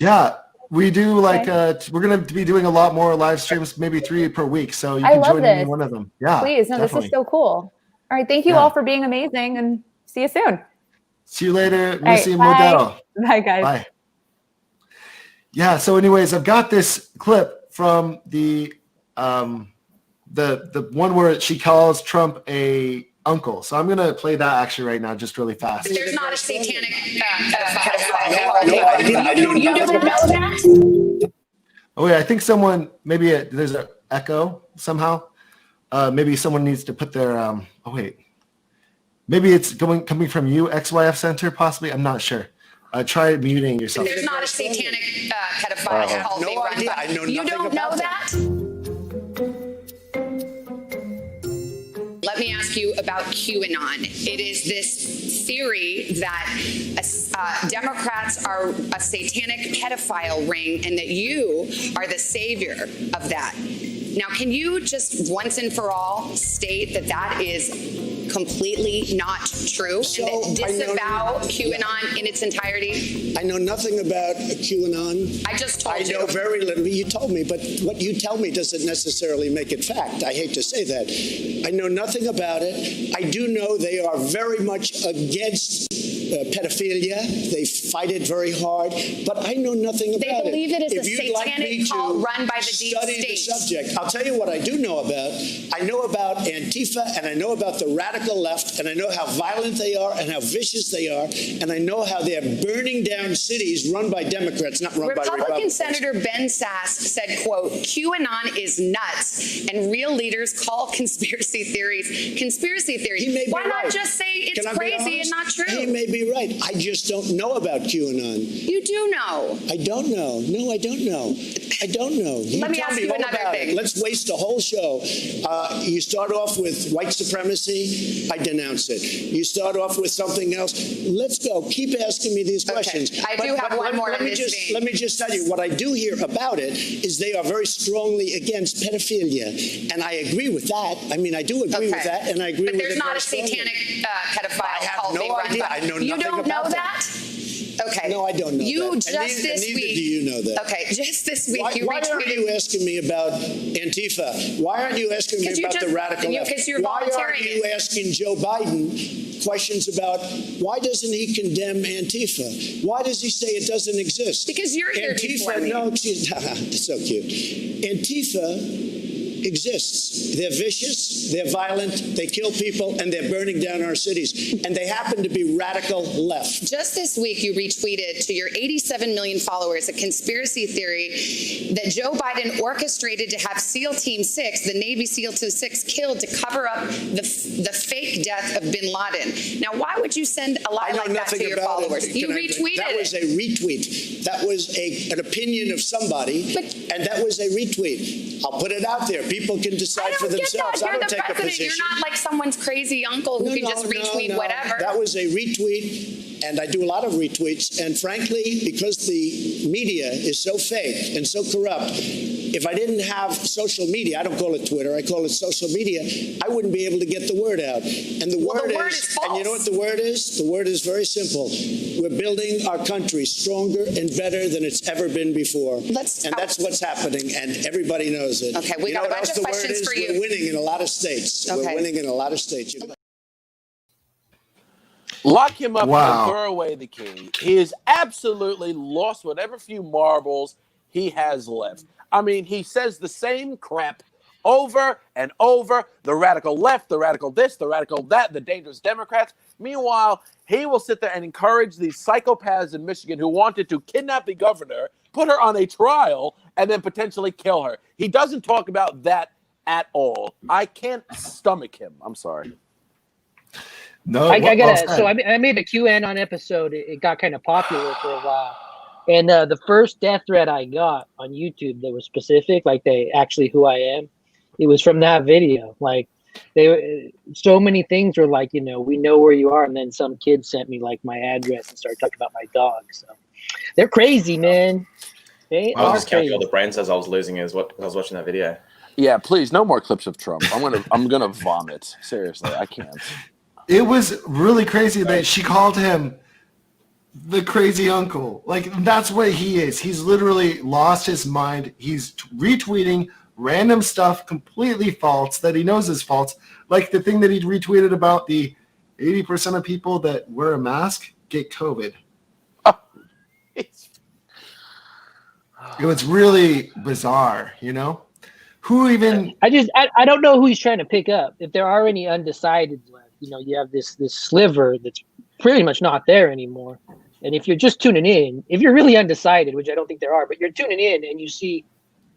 Yeah. We do we're going to be doing a lot more live streams, maybe 3 per week. So you can join any one of them. Yeah. Please. No, definitely. This is so cool. All right. Thank you all for being amazing and see you soon. See you later. Missy Modell. Bye, guys. Bye. Yeah. So anyways, I've got this clip from the one where she calls Trump a uncle. So I'm going to play that actually right now, just really fast. There's not a satanic you never know that? Oh, wait, I think maybe there's an echo somehow. Maybe someone needs to put their, maybe it's coming from you, XYFCenter, possibly. I'm not sure. Try muting yourself. There's not a satanic pedophile cult being run by. You don't know that? Let me ask you about QAnon. It is this theory that Democrats are a satanic pedophile ring and that you are the savior of that. Now, can you just once and for all state that that is completely not true and that disavow QAnon in its entirety? I know nothing about QAnon. I just told you. I know very little. You told me, but what you tell me doesn't necessarily make it fact. I hate to say that. I know nothing about it. I do know they are very much against pedophilia. They fight it very hard, but I know nothing about it. They believe it is a satanic cult run by the deep state. Study the subject. I'll tell you what I do know about. I know about Antifa. Antifa, and I know about the radical left, and I know how violent they are and how vicious they are, and I know how they're burning down cities run by Democrats, not run by Republican Republicans. Senator Ben Sass said, quote, QAnon is nuts, and real leaders call conspiracy theories conspiracy theories. He may be Why not right. just say it's Can I be crazy and honest? not true? He may be right. I just don't know about QAnon. You do know. I don't know. No, I don't know. I don't know. Let me ask you another thing. Let's waste a whole show. You start off with white supremacy. I denounce it. You start off with something else. Let's go. Keep asking me these questions. I do have one more in this vein. Let me just tell you, what I do hear about it is they are very strongly against pedophilia. And I agree with that. I mean, I do agree with that, and I agree with it. But there's not very a strongly. satanic pedophile I have cult no being run idea. by. I know You nothing don't about know that. Okay. No, I don't know You that. just and this neither week. do you know that. Okay, just this week you why aren't retweeted. you asking me about Antifa? Why aren't you asking me about the radical left? Because you're Why aren't volunteering you asking Joe Biden questions about why doesn't he condemn Antifa? Why does he say it doesn't exist? Because you're here before Antifa, me. no, excuse it's so cute. Antifa exists. They're vicious, they're violent, they kill people, and they're burning down our cities. And they happen to be radical left. Just this week, you retweeted to your 87 million followers a conspiracy theory that Joe Biden orchestrated to have SEAL Team 6, the Navy SEAL Team 6, killed to cover up the fake death of bin Laden. Now, why would you send a lie like that to your followers? You retweeted That was a retweet. That was an opinion of somebody, and that was a retweet. I'll put it out there. People can decide for themselves. I You're don't the take a president. position. You're not like someone's crazy uncle who can just retweet whatever. That was a retweet, and I do a lot of retweets. And frankly, because the media is so fake and so corrupt, if I didn't have social media, I don't call it Twitter, I call it social media, I wouldn't be able to get the word out. And the word is and you know what the word is? The word is very simple. We're building our country stronger and better than it's ever been before. And that's what's happening, and everybody knows it. Okay, we you know got a what bunch else of the word questions is? for you. We're winning in a lot of states. Okay. We're winning in a lot of states. Lock him up Wow. and throw away the key. He has absolutely lost whatever few marbles he has left. I mean, he says the same crap over and over. The radical left, the radical this, the radical that, the dangerous Democrats. Meanwhile, he will sit there and encourage these psychopaths in Michigan who wanted to kidnap the governor, put her on a trial, and then potentially kill her. He doesn't talk about that at all. I can't stomach him. I'm sorry. No, I gotta. well said. So I made a QAnon episode. It got kind of popular for a while, and the first death threat I got on YouTube that was specific, like they actually who I am, it was from that video. Like so many things were like, you know, we know where you are, and then some kid sent me like my address and started talking about my dog. So they're crazy, man. They I was are just counting crazy. all the brain cells I was losing as what I was watching that video. Yeah, please, no more clips of Trump. I'm gonna vomit. Seriously, I can't. It was really crazy that she called him the crazy uncle. Like, that's what he is. He's literally lost his mind. He's retweeting random stuff, completely false, that he knows is false. Like the thing that he retweeted about the 80% of people that wear a mask get COVID. It was really bizarre, you know? Who even... I don't know who he's trying to pick up. If there are any undecided left, you know, you have this sliver that's pretty much not there anymore. And if you're just tuning in, if you're really undecided, which I don't think there are, but you're tuning in and you see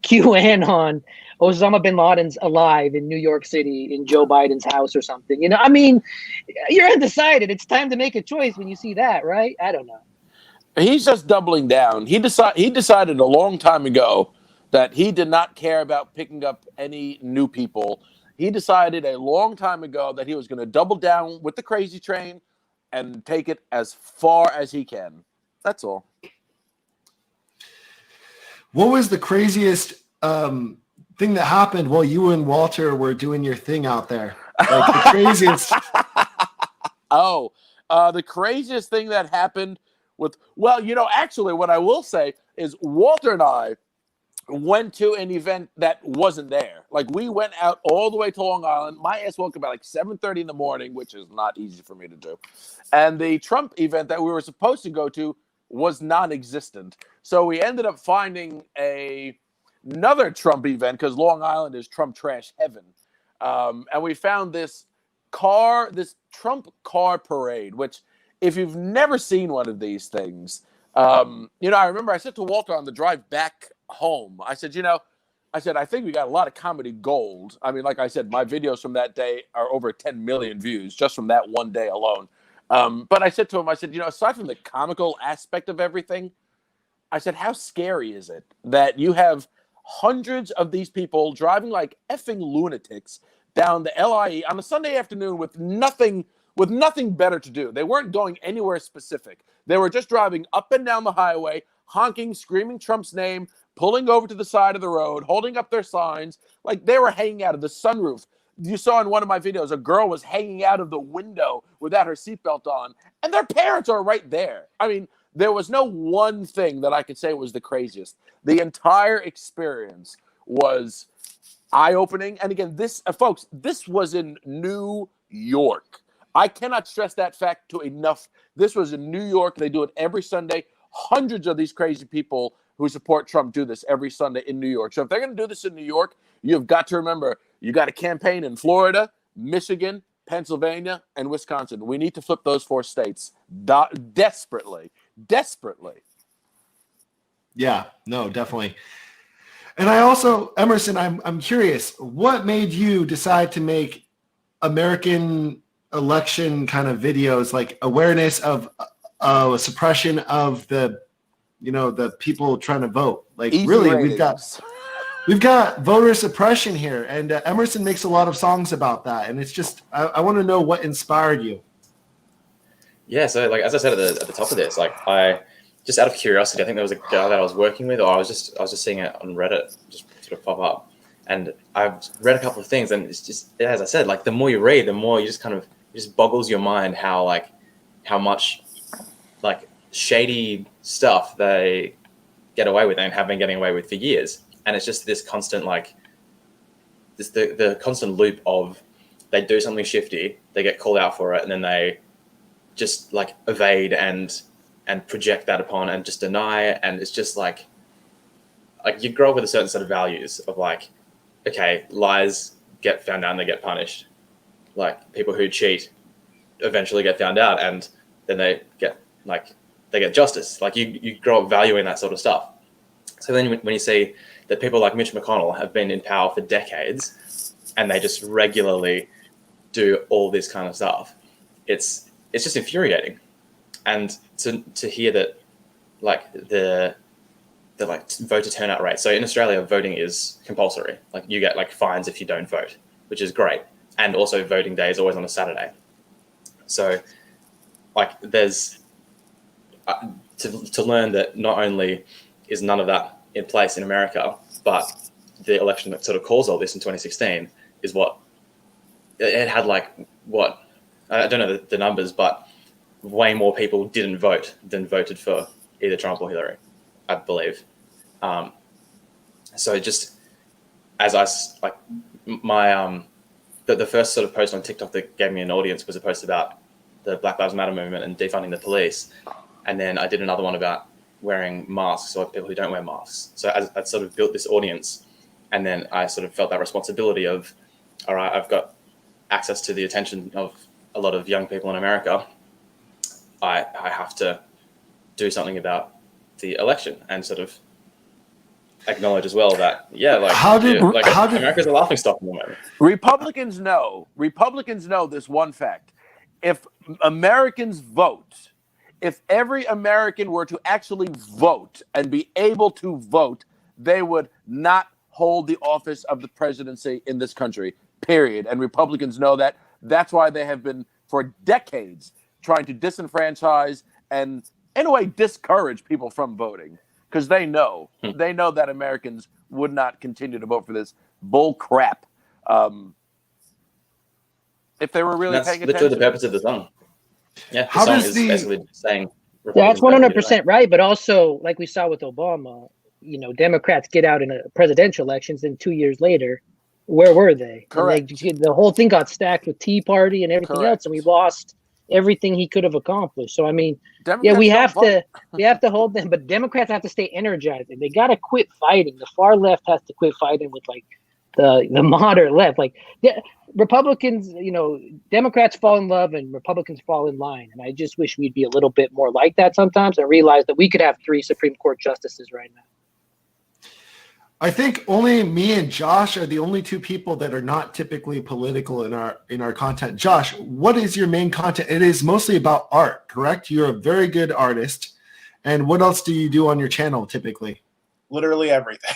QAnon, Osama bin Laden's alive in New York City in Joe Biden's house or something, you know, I mean, you're undecided. It's time to make a choice when you see that, right? I don't know. He's just doubling down. He decided a long time ago that he did not care about picking up any new people. He decided a long time ago that he was going to double down with the crazy train and take it as far as he can. That's all. What was the craziest thing that happened while you and Walter were doing your thing out there? Like the craziest. The craziest thing that happened with, well, you know, actually what I will say is Walter and I went to an event that wasn't there. Like, we went out all the way to Long Island. My ass woke up at like 7:30 in the morning, which is not easy for me to do. And the Trump event that we were supposed to go to was non-existent. So we ended up finding another Trump event because Long Island is Trump trash heaven. and we found this Trump car parade, which if you've never seen one of these things, I remember I said to Walter on the drive back home, I said, I think we got a lot of comedy gold. I mean, like I said, my videos from that day are over 10 million views just from that one day alone. But I said to him, aside from the comical aspect of everything, I said, how scary is it that you have hundreds of these people driving like effing lunatics down the LIE on a Sunday afternoon with nothing better to do? They weren't going anywhere specific. They were just driving up and down the highway, honking, screaming Trump's name, pulling over to the side of the road, holding up their signs, like they were hanging out of the sunroof. You saw in one of my videos, a girl was hanging out of the window without her seatbelt on, and their parents are right there. I mean, there was no one thing that I could say was the craziest. The entire experience was eye-opening. And again, this was in New York. I cannot stress that fact to enough. This was in New York. They do it every Sunday. Hundreds of these crazy people who support Trump do this every Sunday in New York. So if they're going to do this in New York, you've got to remember, you got a campaign in Florida, Michigan, Pennsylvania, and Wisconsin. We need to flip those 4 states desperately. Yeah, no, definitely. And I also, Emerson, I'm curious, what made you decide to make American election kind of videos, like awareness of suppression of the people trying to vote? Like, easy really, ratings. We've got voter suppression here, and Emerson makes a lot of songs about that. And it's just, I want to know what inspired you. Yeah, so like as I said at the top of this, like I just out of curiosity, I think there was a guy that I was working with, or I was just seeing it on Reddit just sort of pop up, and I've read a couple of things, and it's just, as I said, like the more you read, the more you just kind of, it just boggles your mind how much like shady stuff they get away with and have been getting away with for years. And it's just this constant, like the constant loop of they do something shifty, they get called out for it, and then they just like evade and project that upon and just deny it. And it's just like you grow up with a certain set of values of like, okay, lies get found out and they get punished. Like people who cheat eventually get found out and then they get justice. Like you grow up valuing that sort of stuff. So then when you see that people like Mitch McConnell have been in power for decades and they just regularly do all this kind of stuff, it's just infuriating. And to hear that like the like voter turnout rate. So in Australia, voting is compulsory. Like you get like fines if you don't vote, which is great. And also voting day is always on a Saturday. So like there's to learn that not only is none of that in place in America, but the election that sort of caused all this in 2016 is what it had, like what, I don't know the numbers, but way more people didn't vote than voted for either Trump or Hillary, I believe. So just as I like my the first sort of post on TikTok that gave me an audience was a post about the Black Lives Matter movement and defunding the police, and then I did another one about wearing masks or people who don't wear masks. So I sort of built this audience, and then I sort of felt that responsibility of, all right, I've got access to the attention of a lot of young people in America. I have to do something about the election and sort of acknowledge as well that, yeah, like, America's a laughingstock at the moment. Republicans know this one fact. If Americans vote, if every American were to actually vote and be able to vote, they would not hold the office of the presidency in this country, period. And Republicans know that. That's why they have been, for decades, trying to disenfranchise and, in a way, discourage people from voting. Because they know that Americans would not continue to vote for this bull crap if they were really paying attention. That's literally the purpose of the song. Yeah, How the song does is the- basically saying... Yeah, that's 100% right. But also, like we saw with Obama, Democrats get out in presidential elections, and 2 years later, where were they? Correct. The whole thing got stacked with Tea Party and everything else, and we lost everything he could have accomplished. So I mean, Democrats we don't have to hold them, but Democrats have to stay energized, and they got to quit fighting. The far left has to quit fighting with like the moderate left. Like Republicans, Democrats fall in love and Republicans fall in line. And I just wish we'd be a little bit more like that sometimes and realize that we could have 3 Supreme Court justices right now. I think only me and Josh are the only 2 people that are not typically political in our content. Josh, what is your main content? It is mostly about art, correct? You're a very good artist. And what else do you do on your channel typically? Literally everything.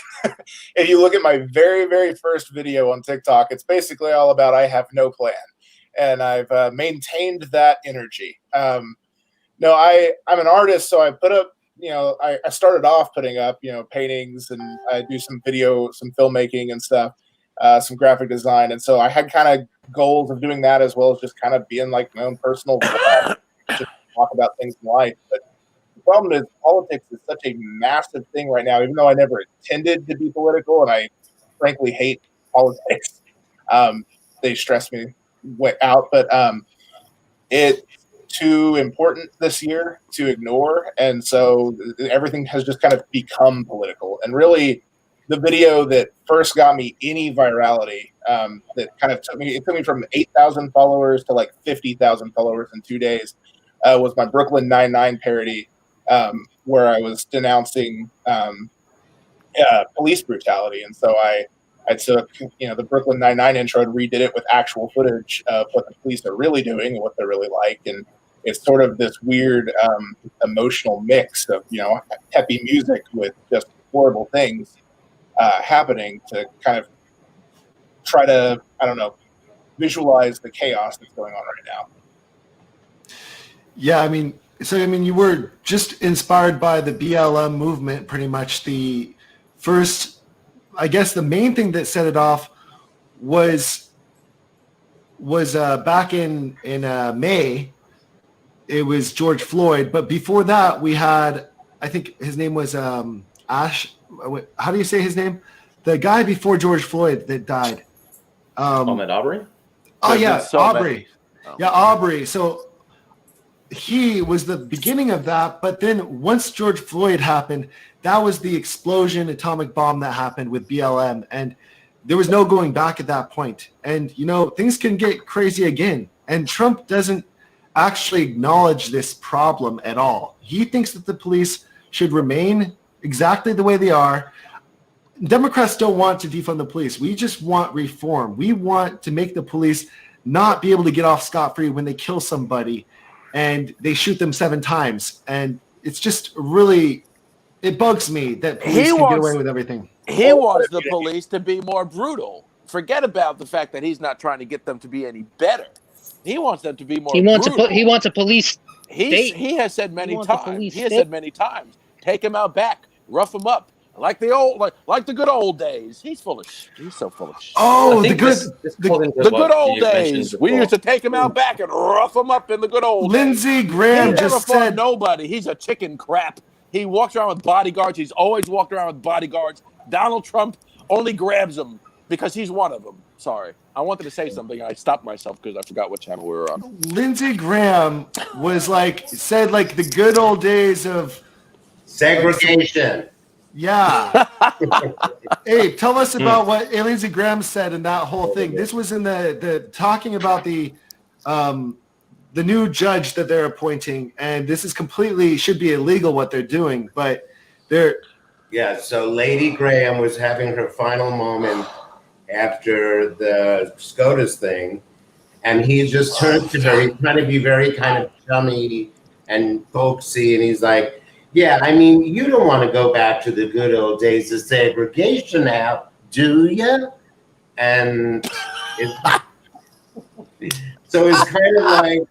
If you look at my very, very first video on TikTok, it's basically all about I have no plan. And I've maintained that energy. I'm an artist, so I put up, I started off putting up, paintings, and I do some video, some filmmaking and stuff, some graphic design. And so I had kind of goals of doing that as well as just kind of being like my own personal vlog, just talk about things in life. But the problem is politics is such a massive thing right now, even though I never intended to be political, and I frankly hate politics. They stress me out, but it's too important this year to ignore, and so everything has just kind of become political. And really, the video that first got me any virality, that kind of took me from 8,000 followers to like 50,000 followers in 2 days, was my Brooklyn Nine-Nine parody, where I was denouncing police brutality. And so I took, the Brooklyn Nine-Nine intro and redid it with actual footage of what the police are really doing and what they're really like. And it's sort of this weird emotional mix of, peppy music with just horrible things happening to kind of try to, visualize the chaos that's going on right now. Yeah, you were just inspired by the BLM movement, pretty much. The first, I guess the main thing that set it off was back in May. It was George Floyd, but before that we had, I think his name was Ash. How do you say his name? The guy before George Floyd that died. Ahmaud Arbery? Oh yeah, Aubrey. Yeah, Aubrey. So he was the beginning of that, but then once George Floyd happened, that was the explosion, atomic bomb that happened with BLM, and there was no going back at that point. And things can get crazy again, and Trump doesn't actually acknowledge this problem at all. He thinks that the police should remain exactly the way they are. Democrats don't want to defund the police. We just want reform. We want to make the police not be able to get off scot-free when they kill somebody and they shoot them 7 times. And it's just really, it bugs me that police can get away with everything. He wants the police to be more brutal. Forget about the fact that he's not trying to get them to be any better. He wants them to be more brutal. He wants a police state. He has said many times, take him out back, rough him up. Like the good old days. He's so full of shit. Oh, the good old days. We used to take him out back and rough him up in the good old days. Lindsey Graham just said nobody. He's a chicken crap. He walks around with bodyguards. He's always walked around with bodyguards. Donald Trump only grabs him because he's one of them. Sorry. I wanted to say something. I stopped myself because I forgot what channel we were on. Lindsey Graham said the good old days of segregation. Yeah. Abe, tell us about what Lindsey Graham said in that whole thing. This was in the talking about the new judge that they're appointing, and this is should be illegal what they're doing, but they're. Yeah, so Lady Graham was having her final moment after the SCOTUS thing, and he just turned to her. He's trying to be very kind of chummy and folksy, and he's like, yeah, you don't want to go back to the good old days of segregation now, do you? And so it's kind of like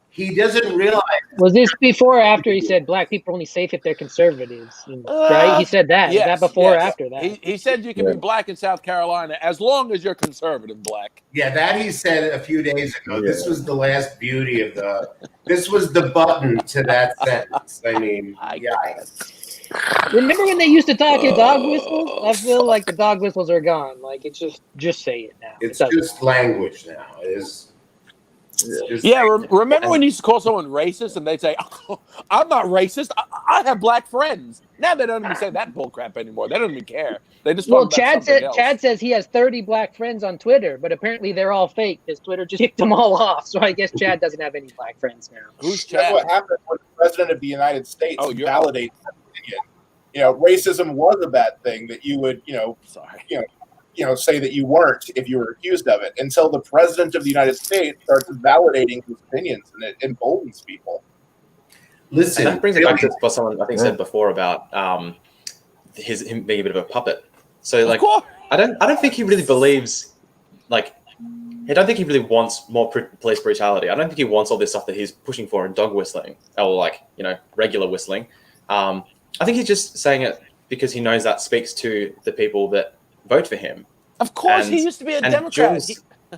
he doesn't realize. Was this before or after he said black people are only safe if they're conservatives? Right? He said that. Yes, Is that before or after that? He said you can be black in South Carolina as long as you're conservative black. Yeah, that he said a few days ago. Yeah. This was the last beauty of this was the button to that sentence. Remember when they used to talk in dog whistles? I feel like the dog whistles are gone. Like, it's just say it now. It's just language now. Yeah, remember when you used to call someone racist and they'd say, oh, I'm not racist. I have black friends. Now they don't even say that bullcrap anymore. They don't even care. They just Well, talk about Chad says he has 30 black friends on Twitter, but apparently they're all fake because Twitter just kicked them all off. So I guess Chad doesn't have any black friends now. Who's That's Chad? what happened when the president of the United States validates that opinion. Racism was a bad thing that you would, say that you weren't if you were accused of it, until the president of the United States starts validating his opinions, and it emboldens people. Listen, and that brings it back to what someone I think said before about him being a bit of a puppet. So like, I don't think he really believes, like, I don't think he really wants more police brutality. I don't think he wants all this stuff that he's pushing for in dog whistling or regular whistling. I think he's just saying it because he knows that speaks to the people that vote for him. Of course, he used to be a Democrat.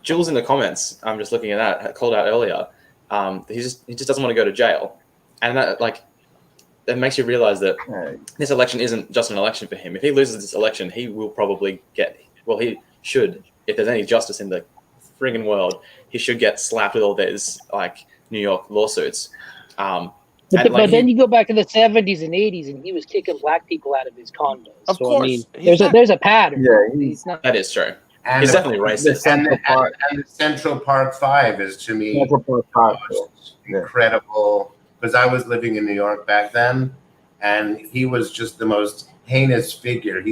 Jules in the comments, I'm just looking at that, called out earlier. He just doesn't want to go to jail, and that makes you realize that this election isn't just an election for him. If he loses this election, he will probably he should, if there's any justice in the friggin' world, he should get slapped with all these New York lawsuits. But then you go back to the 70s and 80s, and he was kicking black people out of his condos. Of course, there's a pattern. Yeah, that is true. And he's definitely racist. And the Central Park 5 is, to me, incredible, because I was living in New York back then, and he was just the most heinous figure.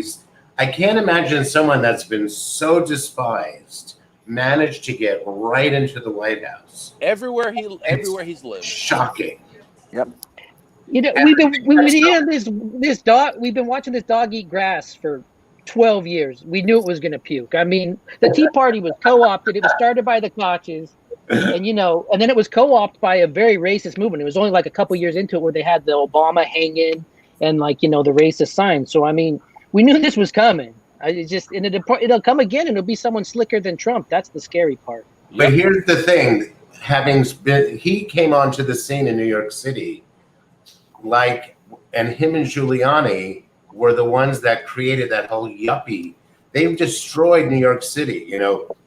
I can't imagine someone that's been so despised managed to get right into the White House. Everywhere he's lived. Shocking. Yep. We've been watching this dog eat grass for 12 years. We knew it was going to puke. I mean, the Tea Party was co-opted. It was started by the Koches, and then it was co-opted by a very racist movement. It was only a couple years into it where they had the Obama hanging and the racist sign. So I mean, we knew this was coming. It'll come again, and it'll be someone slicker than Trump. That's the scary part. But here's the thing. He came onto the scene in New York City, and him and Giuliani were the ones that created that whole yuppie. They've destroyed New York City.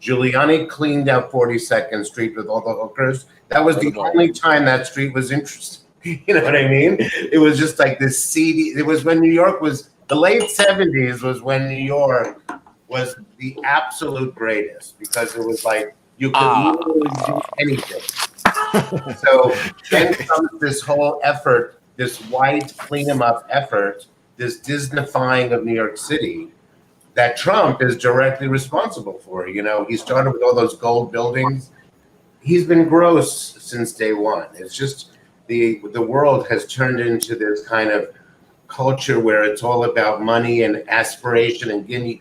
Giuliani cleaned out 42nd Street with all the hookers. That was the only time that street was interesting. You know what I mean? It was just like this seedy. It was when New York was, the late 70s was when New York was the absolute greatest, because it was you could literally do anything. So then comes this whole effort, this white clean 'em up effort, this Disneyfying of New York City that Trump is directly responsible for. He started with all those gold buildings. He's been gross since day one. It's just the world has turned into this kind of culture where it's all about money and aspiration and gimme.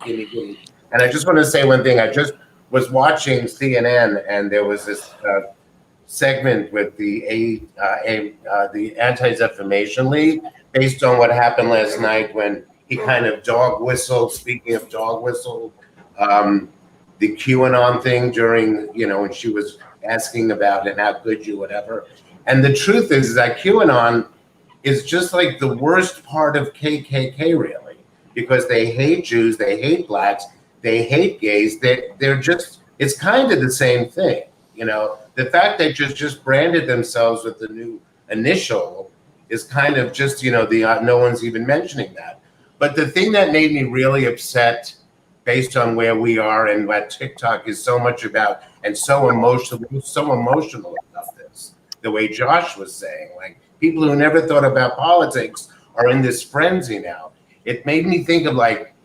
And I just want to say one thing. I just was watching CNN, and there was this segment with the Anti-Defamation League based on what happened last night when he kind of dog whistled. Speaking of dog whistle, the QAnon thing during, when she was asking about it, how could you, whatever. And the truth is that QAnon is just like the worst part of KKK, really, because they hate Jews, they hate blacks, they hate gays. They're just, it's kind of the same thing. The fact they just branded themselves with the new initial is kind of just, no one's even mentioning that. But the thing that made me really upset, based on where we are and what TikTok is so much about, and so emotional about this, the way Josh was saying, people who never thought about politics are in this frenzy now. It made me think of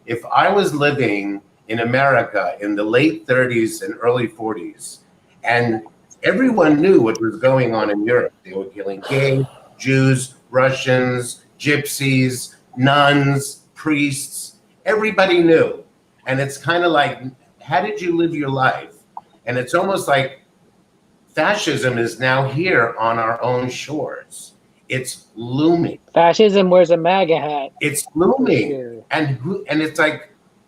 if I was living in America in the late 30s and early 40s, and everyone knew what was going on in Europe. They were killing gays, Jews, Russians, gypsies, nuns, priests. Everybody knew. And it's kind of how did you live your life? And it's almost like fascism is now here on our own shores. It's looming. Fascism wears a MAGA hat. It's looming. And it's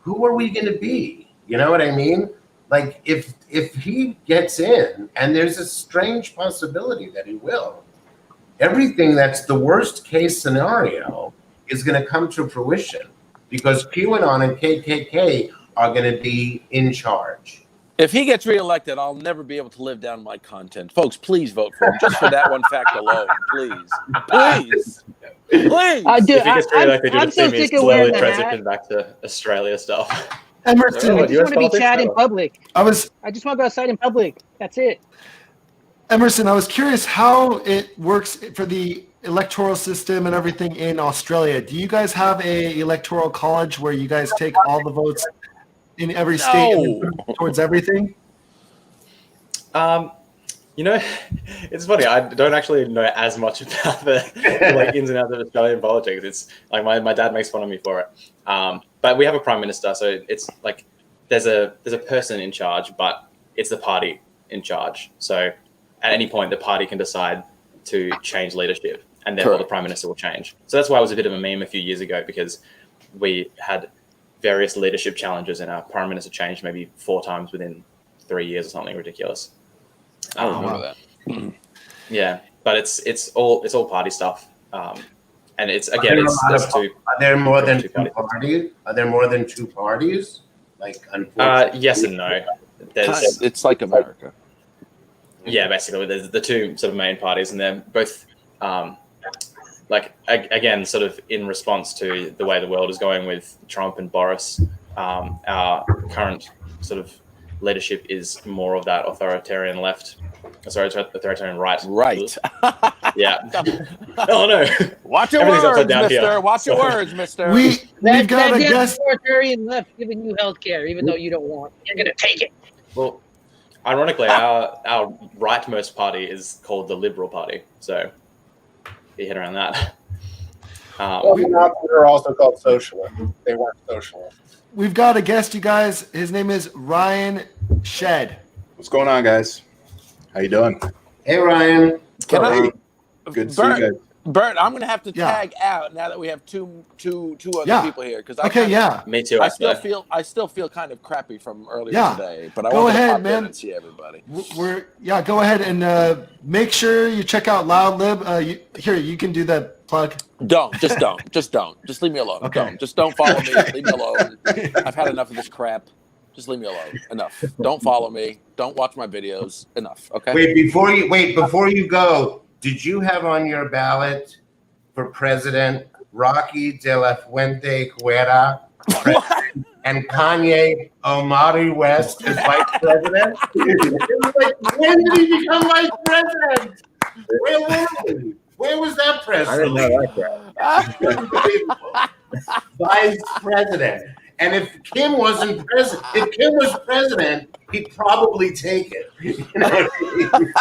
who are we going to be? You know what I mean? If he gets in, and there's a strange possibility that he will, everything that's the worst case scenario is going to come to fruition, because QAnon and KKK are going to be in charge. If he gets reelected, I'll never be able to live down my content. Folks, please vote for him. Just for that one fact alone, please. Please. Please. If he gets reelected, you'll I'm so see me sick of wearing slowly the transition back to Australia stuff. Emerson, I just want to be Chad in public. I just want to go outside in public. That's it. Emerson, I was curious how it works for the electoral system and everything in Australia. Do you guys have a electoral college where you guys take all the votes in every state and put them towards everything? You know, it's funny. I don't actually know as much about the like ins and outs of Australian politics. It's like my dad makes fun of me for it. But we have a prime minister, so it's like there's a person in charge, but it's the party in charge. So at any point, the party can decide to change leadership, and therefore the prime minister will change. So that's why it was a bit of a meme a few years ago, because we had various leadership challenges, and our prime minister changed maybe 4 times within 3 years or something ridiculous. I don't remember that. Yeah, but it's all party stuff, and it's again Are there more than 2 parties? Are there more than 2 parties? Like, unfortunately, yes and no. It's like America. Yeah, basically, there's the 2 sort of main parties, and they're both like again, sort of in response to the way the world is going with Trump and Boris. Our current sort of leadership is more of that authoritarian left. Sorry, authoritarian right. Right. Yeah. Oh no. Watch your words, mister. Watch your words, mister. We've got a guest. Authoritarian left giving you health care, even though you don't want it. You're going to take it. Well, ironically, our rightmost party is called the Liberal Party. So you hit around that. They're also called socialists. They weren't socialists. We've got a guest, you guys. His name is Ryan Shead. What's going on, guys? How you doing? Hey, Ryan. Can I? Good to see you guys. Bert, I'm going to have to tag out now that we have two other people here, because me too. I still feel kind of crappy from earlier today, but I go want to ahead, pop man. in and see everybody. Go ahead and make sure you check out Loud Lib. You can do that plug. Just leave me alone. Okay. Don't follow me. Leave me alone. I've had enough of this crap. Just leave me alone. Enough. Don't follow me. Don't watch my videos. Enough. Okay. Wait, before you go, did you have on your ballot for president Rocky de la Fuente Guerra and Kanye Omari West as vice president? When did he become vice president? Where was that president? I didn't know that. Vice president. And if Kim was president, he'd probably take it. You know what I mean?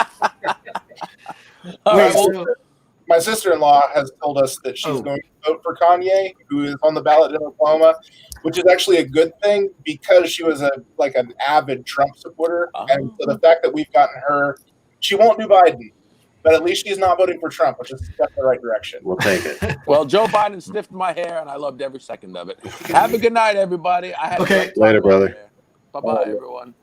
My sister-in-law has told us that she's going to vote for Kanye, who is on the ballot in Oklahoma, which is actually a good thing because she was an avid Trump supporter. And so the fact that we've gotten her, she won't do Biden, but at least she's not voting for Trump, which is a step in the right direction. We'll take it. Well, Joe Biden sniffed my hair, and I loved every second of it. Have a good night, everybody. Later, brother. Bye-bye, everyone.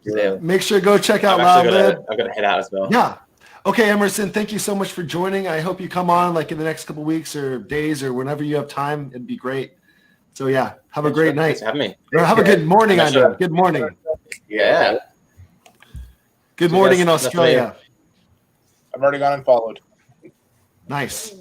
Make sure to go check out Loud Lib. I've got to head out as well. Yeah. Okay, Emerson, thank you so much for joining. I hope you come on like in the next couple weeks or days or whenever you have time. It'd be great. So yeah, have a great night. Thanks for having me. Or have a good morning, I mean. Good morning. Yeah. Good morning in Australia. I've already gone and followed. Nice.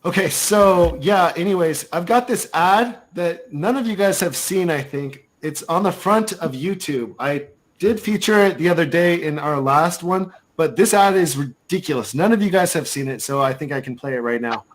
Okay, so yeah, anyways, I've got this ad that none of you guys have seen, I think. It's on the front of YouTube. I did feature it the other day in our last one, but this ad is ridiculous. None of you guys have seen it, so I think I can play it right now.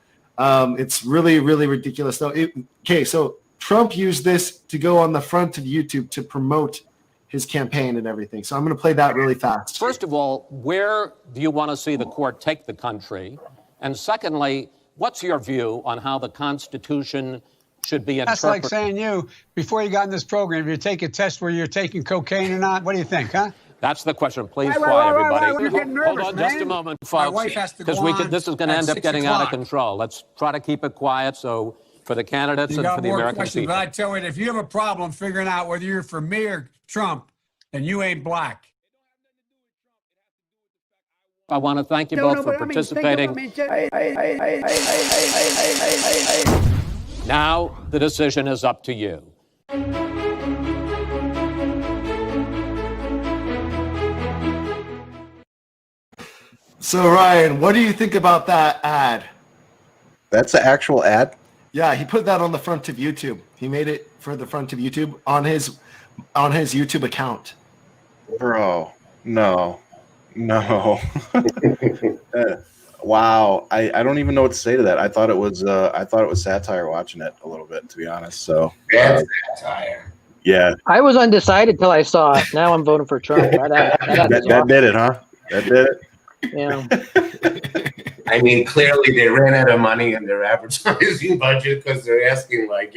It's really, really ridiculous. So Trump used this to go on the front of YouTube to promote his campaign and everything. So I'm going to play that really fast. First of all, where do you want to see the court take the country? And secondly, what's your view on how the Constitution should be interpreted? That's like saying before you got in this program, you take a test where you're taking cocaine or not. What do you think, huh? That's the question. Please quiet, everybody. You're getting nervous, Hold on just a moment, My folks, wife has to because go this is going to end up getting out of control. Let's try to keep it quiet so for the candidates and for the American people. But I tell you, if you have a problem figuring out whether you're for me or Trump, then you ain't black. I want to thank you both for participating. Now the decision is up to you. So Ryan, what do you think about that ad? That's the actual ad? Yeah, he put that on the front of YouTube. He made it for the front of YouTube on his YouTube account. Bro, no. Wow, I don't even know what to say to that. I thought it was satire watching it a little bit, to be honest. So Bad satire. Yeah, I was undecided till I saw it. Now I'm voting for Trump. that did it, huh? That did it. Yeah. I mean, clearly they ran out of money in their advertising budget because they're asking, like,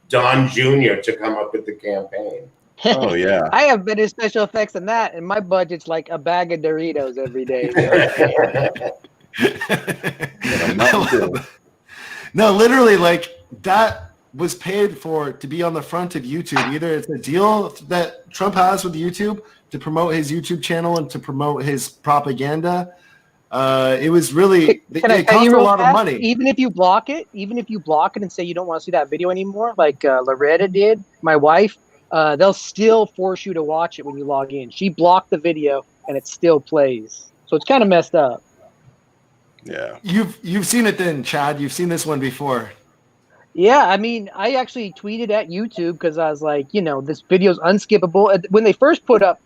Don Jr. to come up with the campaign. Oh, yeah. I have better special effects than that, and my budget's like a bag of Doritos every day. No, literally, like, that was paid for to be on the front of YouTube. Either it's a deal that Trump has with YouTube to promote his YouTube channel and to promote his propaganda. It was really, it cost a lot of money. Even if you block it and say you don't want to see that video anymore, like Loretta did, my wife, they'll still force you to watch it when you log in. She blocked the video and it still plays. So it's kind of messed up. Yeah. You've seen it then, Chad. You've seen this one before. Yeah, I mean, I actually tweeted at YouTube because I was like, this video's unskippable. When they first put up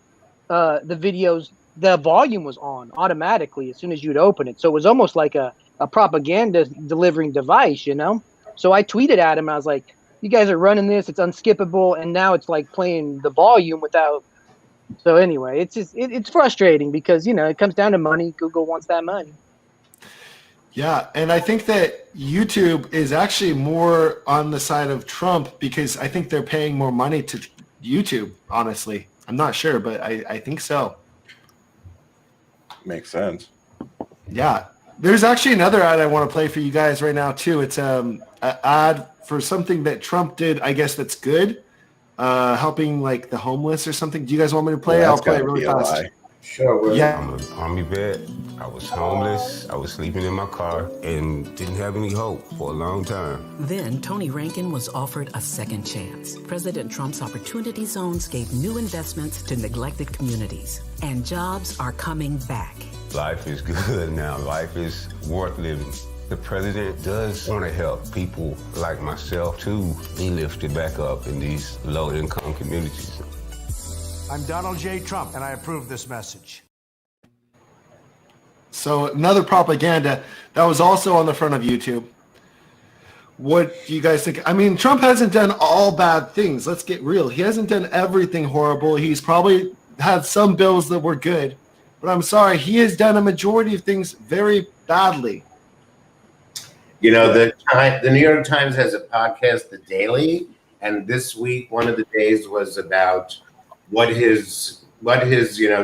the videos, the volume was on automatically as soon as you'd open it. So it was almost like a propaganda delivering device, So I tweeted at him. I was like, you guys are running this. It's unskippable. And now it's like playing the volume without. So anyway, it's just it's frustrating because, it comes down to money. Google wants that money. Yeah, and I think that YouTube is actually more on the side of Trump because I think they're paying more money to YouTube, honestly. I'm not sure, but I think so. Makes sense. Yeah. There's actually another ad I want to play for you guys right now, too. It's an ad for something that Trump did, I guess, that's good, helping, like, the homeless or something. Do you guys want me to play it? I'll play it really fast. Sure. Yeah. I'm an Army vet. I was homeless. I was sleeping in my car and didn't have any hope for a long time. Then Tony Rankin was offered a second chance. President Trump's opportunity zones gave new investments to neglected communities, and jobs are coming back. Life is good now. Life is worth living. The president does want to help people like myself to be lifted back up in these low-income communities. I'm Donald J. Trump, and I approve this message. So another propaganda that was also on the front of YouTube. What do you guys think? I mean, Trump hasn't done all bad things. Let's get real. He hasn't done everything horrible. He's probably had some bills that were good. But I'm sorry, he has done a majority of things very badly. The New York Times has a podcast, The Daily, and this week one of the days was about what his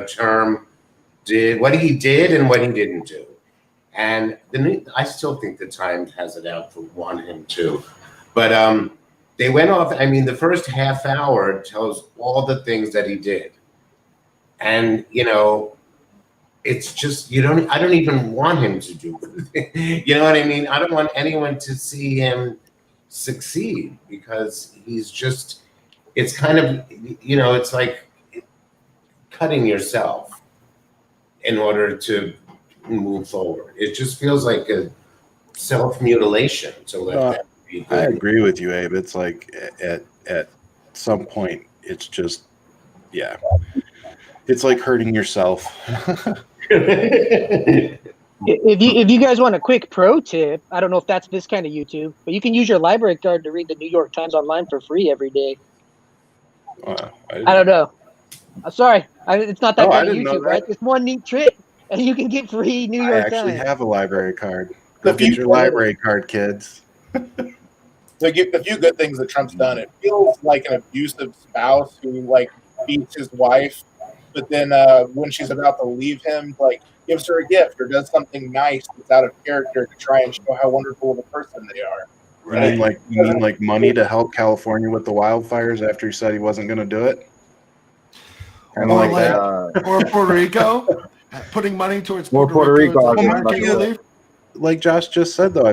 term did, what he did and what he didn't do. And I still think the Times has it out for him too. But they went off, the first half hour tells all the things that he did. And, it's just, I don't even want him to do it. You know what I mean? I don't want anyone to see him succeed because he's just, it's kind of, it's like cutting yourself in order to move forward. It just feels like a self-mutilation to let that be good. I agree with you, Abe. It's like at some point, it's just, yeah. It's like hurting yourself. If you guys want a quick pro tip, I don't know if that's this kind of YouTube, but you can use your library card to read the New York Times online for free every day. I don't know. I'm sorry. It's not that kind of YouTube, right? It's one neat trick, and you can get free New York Times. I actually have a library card. Go get your library card, kids. The few good things that Trump's done, it feels like an abusive spouse who, like, beats his wife, but then when she's about to leave him, like, gives her a gift or does something nice that's out of character to try and show how wonderful of a person they are. Right. You mean like money to help California with the wildfires after he said he wasn't going to do it? Kind of like that. Or Puerto Rico, putting money towards Puerto Rico. Like Josh just said, though,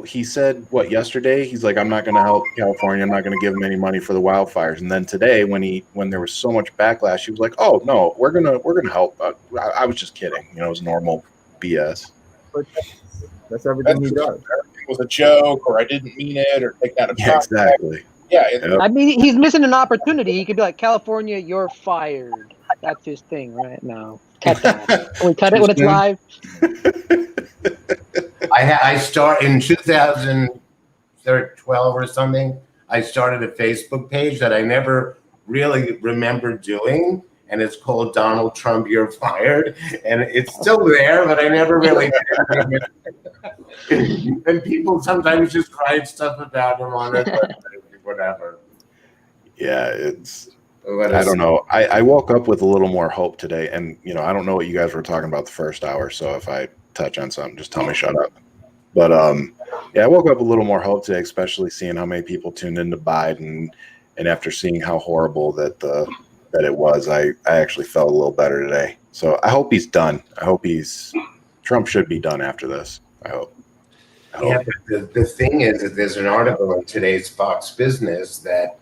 he said yesterday? He's like, I'm not going to help California. I'm not going to give them any money for the wildfires. And then today, when there was so much backlash, he was like, oh no, we're gonna help. I was just kidding. It was normal BS. That's everything he does. It was a joke, or I didn't mean it, or take that. Yeah, exactly. Yeah, I mean, he's missing an opportunity. He could be like, California, you're fired. That's his thing right now. Cut that. Can we cut it when it's live? I start in 2012 or something. I started a Facebook page that I never really remember doing, and it's called Donald Trump, You're Fired, and it's still there, but I never really. And people sometimes just write stuff about him on it, but whatever. Yeah, I don't know. I woke up with a little more hope today, and I don't know what you guys were talking about the first hour, so if I touch on something, just tell me shut up. But yeah, I woke up with a little more hope today, especially seeing how many people tuned into Biden, and after seeing how horrible that it was, I actually felt a little better today. So I hope he's done. I hope Trump should be done after this. I hope. Yeah, but the thing is that there's an article in today's Fox Business that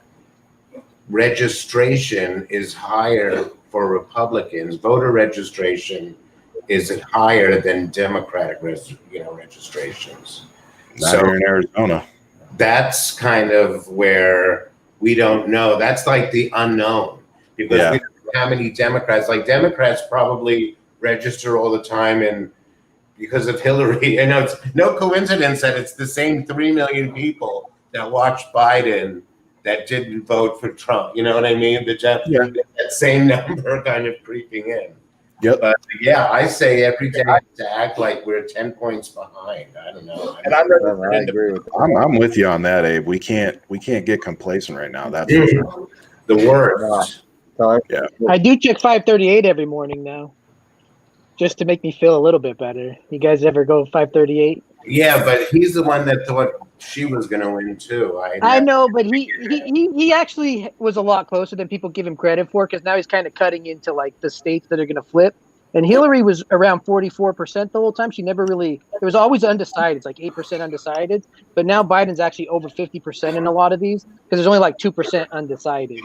registration is higher for Republicans. Voter registration is higher than Democratic registrations. Not here in Arizona. That's kind of where we don't know. That's like the unknown, because we don't know how many Democrats. Like Democrats probably register all the time, and because of Hillary, and it's no coincidence that it's the same 3 million people that watched Biden that didn't vote for Trump. You know what I mean? That same number kind of creeping in. Yep. But yeah, I say every day to act like we're 10 points behind. I don't know. I agree with that. I'm with you on that, Abe. We can't get complacent right now. That's for sure. The worst. Yeah. I do check 538 every morning now, just to make me feel a little bit better. You guys ever go 538? Yeah, but he's the one that thought she was going to win too. I know, but he actually was a lot closer than people give him credit for, because now he's kind of cutting into like the states that are going to flip. And Hillary was around 44% the whole time. She never really, there was always undecided. It's like 8% undecided. But now Biden's actually over 50% in a lot of these, because there's only like 2% undecided,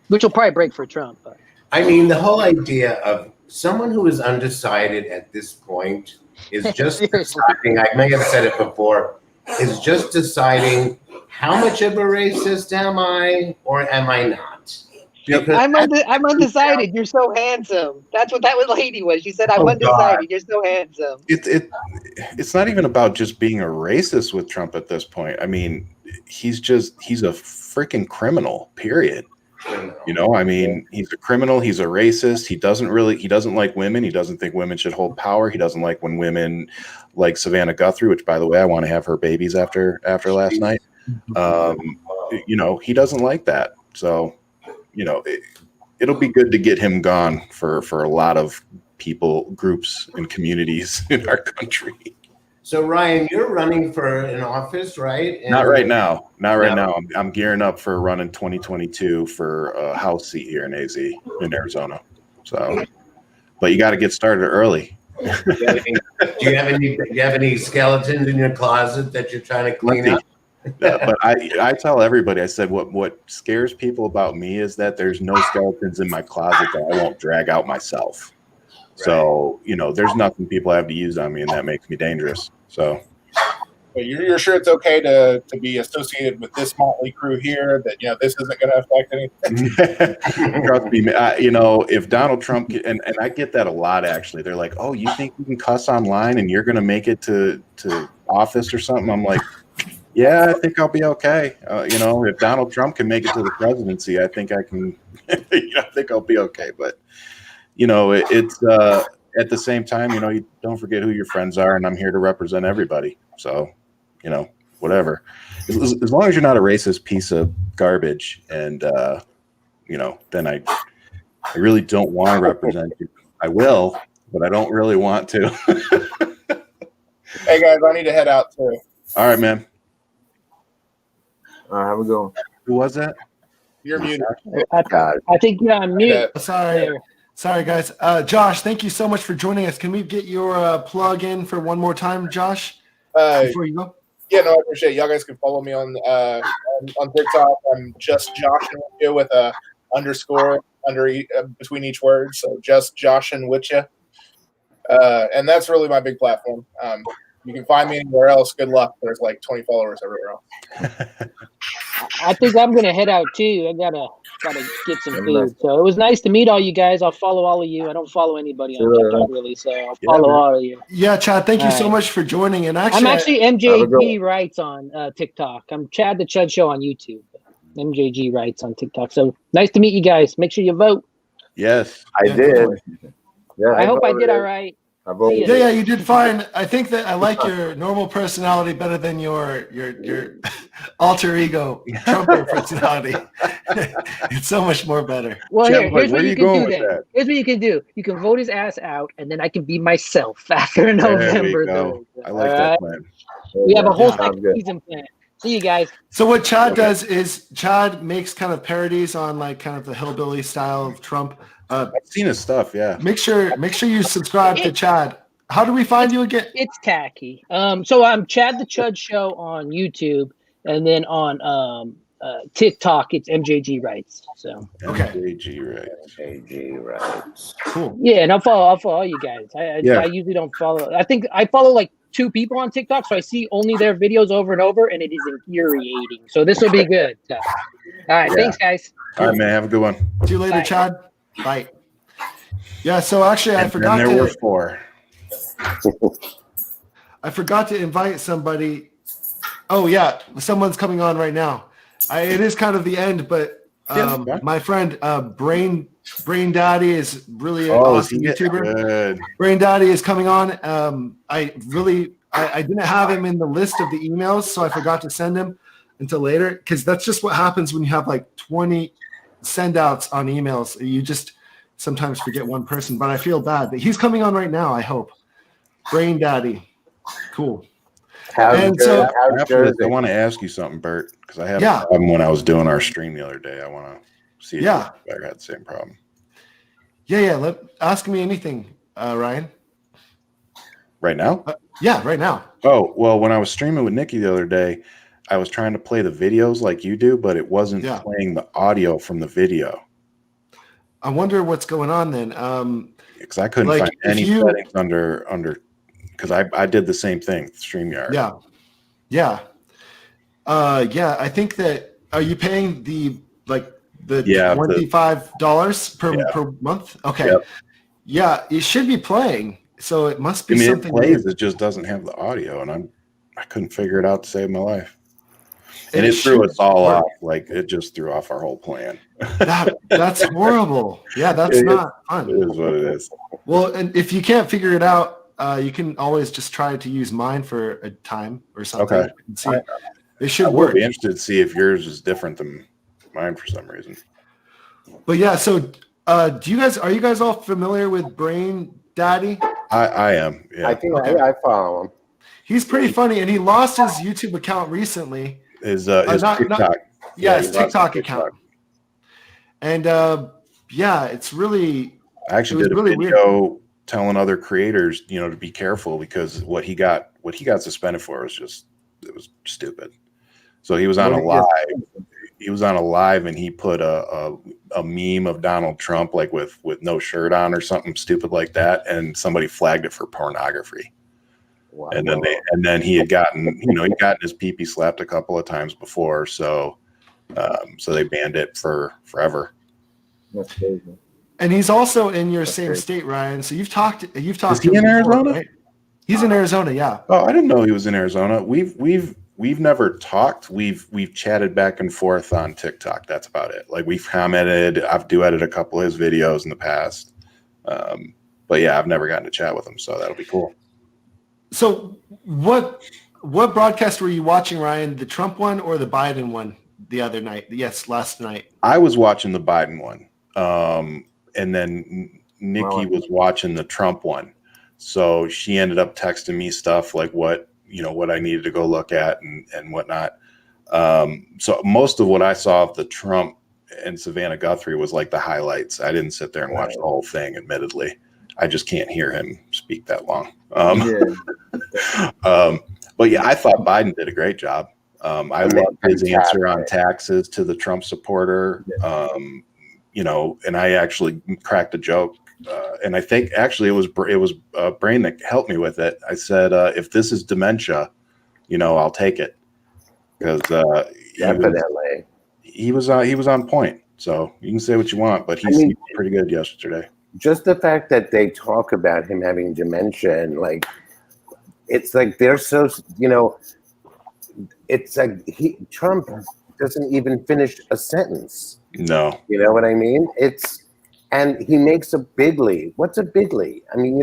which will probably break for Trump. But. I mean, the whole idea of someone who is undecided at this point is just deciding, I may have said it before, is just deciding how much of a racist am I or am I not? Because I'm undecided. You're so handsome. That's what that lady was. She said, I'm undecided. You're so handsome. It's not even about just being a racist with Trump at this point. I mean, he's a freaking criminal, period. I mean, he's a criminal. He's a racist. He doesn't like women. He doesn't think women should hold power. He doesn't like when women like Savannah Guthrie, which, by the way, I want to have her babies after last night. He doesn't like that. So, it'll be good to get him gone for a lot of people, groups, and communities in our country. So, Ryan, you're running for an office, right? Not right now. Now. I'm gearing up for running 2022 for a House seat here in AZ in Arizona. So, but you got to get started early. Do you have any skeletons in your closet that you're trying to clean up? But I tell everybody, I said, what scares people about me is that there's no skeletons in my closet that I won't drag out myself. Right. So, there's nothing people have to use on me, and that makes me dangerous. So, but you're sure it's okay to be associated with this motley crew here, that this isn't going to affect anything? Trust me, if Donald Trump, and I get that a lot, actually. They're like, oh, you think you can cuss online and you're going to make it to office or something? I'm like, yeah, I think I'll be okay. If Donald Trump can make it to the presidency, I think I can. I think I'll be okay. But it's at the same time, you don't forget who your friends are, and I'm here to represent everybody. So, whatever. As long as you're not a racist piece of garbage, and then I really don't want to represent you. I will, but I don't really want to. Hey guys, I need to head out too. All right, man. All right, have a good one. Who was that? You're muted. I think you're on mute. Sorry, guys. Josh, thank you so much for joining us. Can we get your plug in for one more time, Josh, before you go? Yeah, no, I appreciate it. Y'all guys can follow me on TikTok. I'm just Josh and Witcha with a underscore between each word. So just Josh and Witcha. And that's really my big platform. You can find me anywhere else. Good luck. There's like 20 followers everywhere else. I think I'm gonna head out too. I gotta get some food. So it was nice to meet all you guys. I'll follow all of you. I don't follow anybody on TikTok really, so I'll follow all of you. Yeah, Chad, thank you so All right. much for joining. And I'm actually MJG MJG. Writes on TikTok. I'm Chad the Chud Show on YouTube. MJG Writes on TikTok. So nice to meet you guys. Make sure you vote. Yes, I did. Yeah, I hope I voted. did all right. I voted. Yeah, you did fine. I think that I like your normal personality better than your alter ego Trumper personality. It's so much more better. Well, Chad, here's what you can do with then. that? Here's what you can do. You can vote his ass out, and then I can be myself after November. go. 3rd. I like All that right? plan. We have a whole Sounds second good. season plan. See you guys. So what Chad does is Chad makes kind of parodies on like kind of the hillbilly style of Trump. I've seen his stuff. Yeah. Make sure you subscribe to Chad. How do we find you again? It's tacky. So I'm Chad the Chud Show on YouTube, and then on TikTok it's MJG Writes. So okay, MJG Writes. Cool. Yeah, and I'll follow all you guys. I Yeah. usually don't follow. I think I follow like 2 people on TikTok, so I see only their videos over and over, and it is infuriating. So this will be good. So, all right, Yeah. thanks, guys. All right, man. Have a good one. See you later, Bye. Chad. Bye. Yeah. So actually, I forgot And there were to. 4. I forgot to invite somebody. Oh yeah, someone's coming on right now. It is kind of the end, but my friend BrainDaddy is really an awesome YouTuber. Good. BrainDaddy is coming on. I didn't have him in the list of the emails, so I forgot to send him until later, because that's just what happens when you have like 20 send outs on emails. You just sometimes forget one person, but I feel bad. But he's coming on right now, I hope. BrainDaddy. Cool. I want to ask you something, Bert, because I had a problem when I was doing our stream the other day. I want to see if I had the same problem. Yeah. Ask me anything, Ryan. Right now? Yeah, right now. Oh, well, when I was streaming with Nikki the other day, I was trying to play the videos like you do, but it wasn't playing the audio from the video. I wonder what's going on then. Because I couldn't find any settings under because I did the same thing, StreamYard. Yeah. I think that, are you paying the $25 per month? Okay. Yep. Yeah, it should be playing. So it must be something. It plays, it just doesn't have the audio, and I couldn't figure it out to save my life. And it threw us all off. Like, it just threw off our whole plan. That's horrible. Yeah, that's not fun. It is what it is. Well, and if you can't figure it out, you can always just try to use mine for a time or something. Okay. And see. It should I work. would be interested to see if yours is different than mine for some reason. But yeah, so are you guys all familiar with BrainDaddy? I am. Yeah. I think I follow him. He's pretty funny, and he lost his YouTube account recently. His TikTok. His TikTok account. And it's really. I actually did a video telling other creators, to be careful, because what he got suspended for was stupid. So he was on a live. He was on a live, and he put a meme of Donald Trump like with no shirt on or something stupid like that, and somebody flagged it for pornography. Wow. And then he had gotten his pee-pee slapped a couple of times before, so they banned it for forever. That's crazy. And he's also in your same state, Ryan. So you've talked. Is he to him in before, Arizona? right? He's in Arizona. Yeah. Oh, I didn't know he was in Arizona. We've never talked. We've chatted back and forth on TikTok. That's about it. Like, we've commented. I've duetted a couple of his videos in the past. But yeah, I've never gotten to chat with him, so that'll be cool. So what broadcast were you watching, Ryan? The Trump one or the Biden one the other night? Yes, last night. I was watching the Biden one. And then Nikki was watching the Trump one. So she ended up texting me stuff like what I needed to go look at and whatnot. So most of what I saw of the Trump and Savannah Guthrie was like the highlights. I didn't sit there and watch the whole thing, admittedly. I just can't hear him speak that long. But yeah, I thought Biden did a great job. I loved his answer on taxes to the Trump supporter. And I actually cracked a joke and I think actually it was Brain that helped me with it. I said, if this is dementia, I'll take it, because definitely he was on point. So you can say what you want, but he's pretty good yesterday. Just the fact that they talk about him having dementia, and like, it's like they're so, it's like Trump doesn't even finish a sentence. No. You know what I mean? And he makes a bigly. What's a bigly? I mean,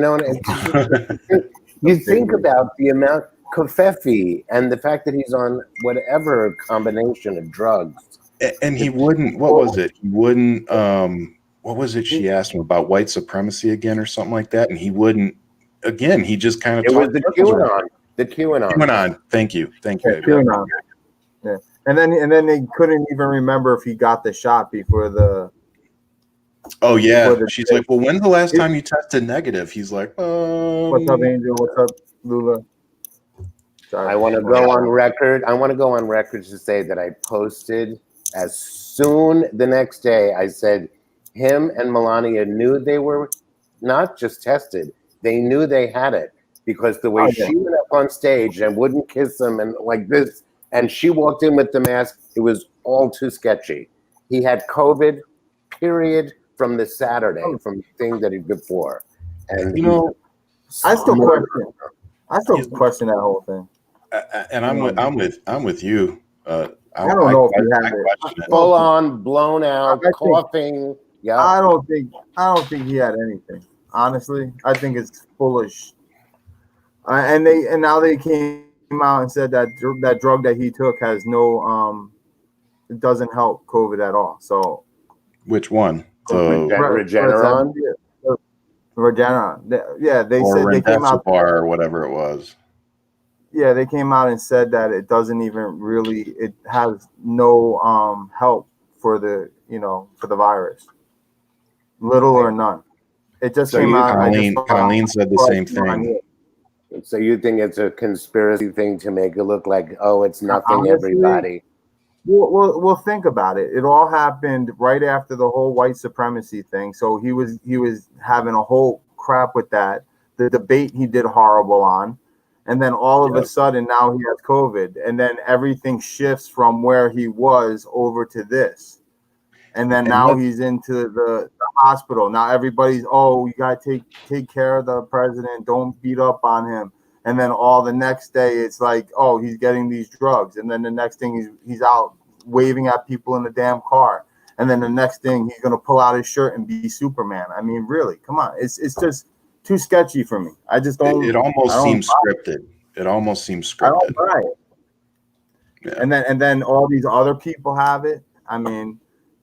you think about the amount, Kofefi, and the fact that he's on whatever combination of drugs. And he wouldn't, what was it? He wouldn't, what was it she asked him about white supremacy again or something like that? And he wouldn't, again, he just kind of It was the QAnon. The QAnon. QAnon. Thank you. QAnon. Yeah. And then they couldn't even remember if he got the shot before the. Oh yeah. She's like, well, when's the last time you tested negative? He's like, What's up, Angel? What's up, Lula? Sorry. I want to go on record. I want to go on record to say that I posted as soon the next day. I said him and Melania knew they were not just tested. They knew they had it, because the way she went up on stage and wouldn't kiss him and like this, and she walked in with the mask, it was all too sketchy. He had COVID, period, from the Saturday, from the thing that he before. And I still question that whole thing. And I'm with you. I don't know if he had it. Full on, blown out, coughing. Yeah. I don't think he had anything. Honestly, I think it's foolish. And now they came out and said that that drug that he took has no it doesn't help COVID at all. So which one? Regeneron. Regeneron. Yeah, they said they came out or whatever it was. Yeah, they came out and said that it doesn't even really. It has no help for the for the virus. Little or none. It just came out. Colleen said the same thing. So you think it's a conspiracy thing to make it look like, oh, it's nothing, honestly, everybody? Well, think about it. It all happened right after the whole white supremacy thing. So he was having a whole crap with that. The debate he did horrible on. And then all of a sudden now he has COVID. And then everything shifts from where he was over to this. And then now he's into the hospital. Now everybody's, you got to take care of the president. Don't beat up on him. And then all the next day it's like, he's getting these drugs. And then the next thing he's out waving at people in the damn car. And then the next thing he's going to pull out his shirt and be Superman. I mean, really, come on. It's just too sketchy for me. I just don't. It almost seems scripted. It almost seems scripted. I don't buy it. Yeah. And then all these other people have it. I mean,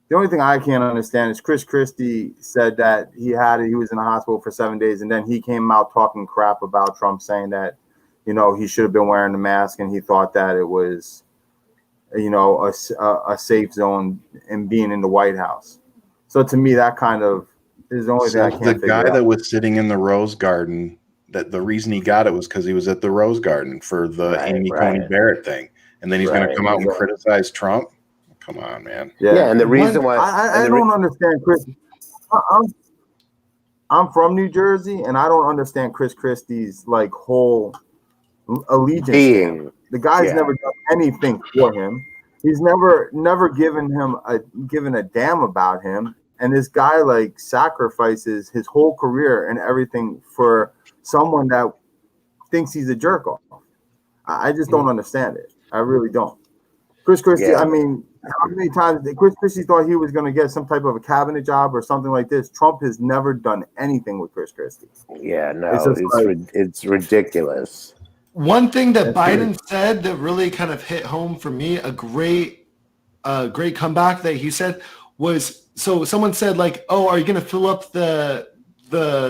the only thing I can't understand is Chris Christie said that he had it. He was in the hospital for 7 days, and then he came out talking crap about Trump, saying that he should have been wearing the mask, and he thought that it was a safe zone in being in the White House. So to me, that kind of is the only thing I can't figure out. The guy that was sitting in the Rose Garden, that the reason he got it was because he was at the Rose Garden for the Amy Coney Barrett thing, and then he's going to come out and criticize Trump. Come on, man. Yeah, and the reason why I don't understand Chris. I'm from New Jersey, and I don't understand Chris Christie's like whole allegiance. The guy's never done anything for him. He's never given a damn about him. And this guy like sacrifices his whole career and everything for someone that thinks he's a jerk off. I just don't understand it. I really don't. Chris Christie, I mean, how many times Chris Christie thought he was going to get some type of a cabinet job or something like this? Trump has never done anything with Chris Christie. Yeah, no, it's ridiculous. One thing that Biden said that really kind of hit home for me, a great comeback that he said was, so someone said like, are you going to fill up the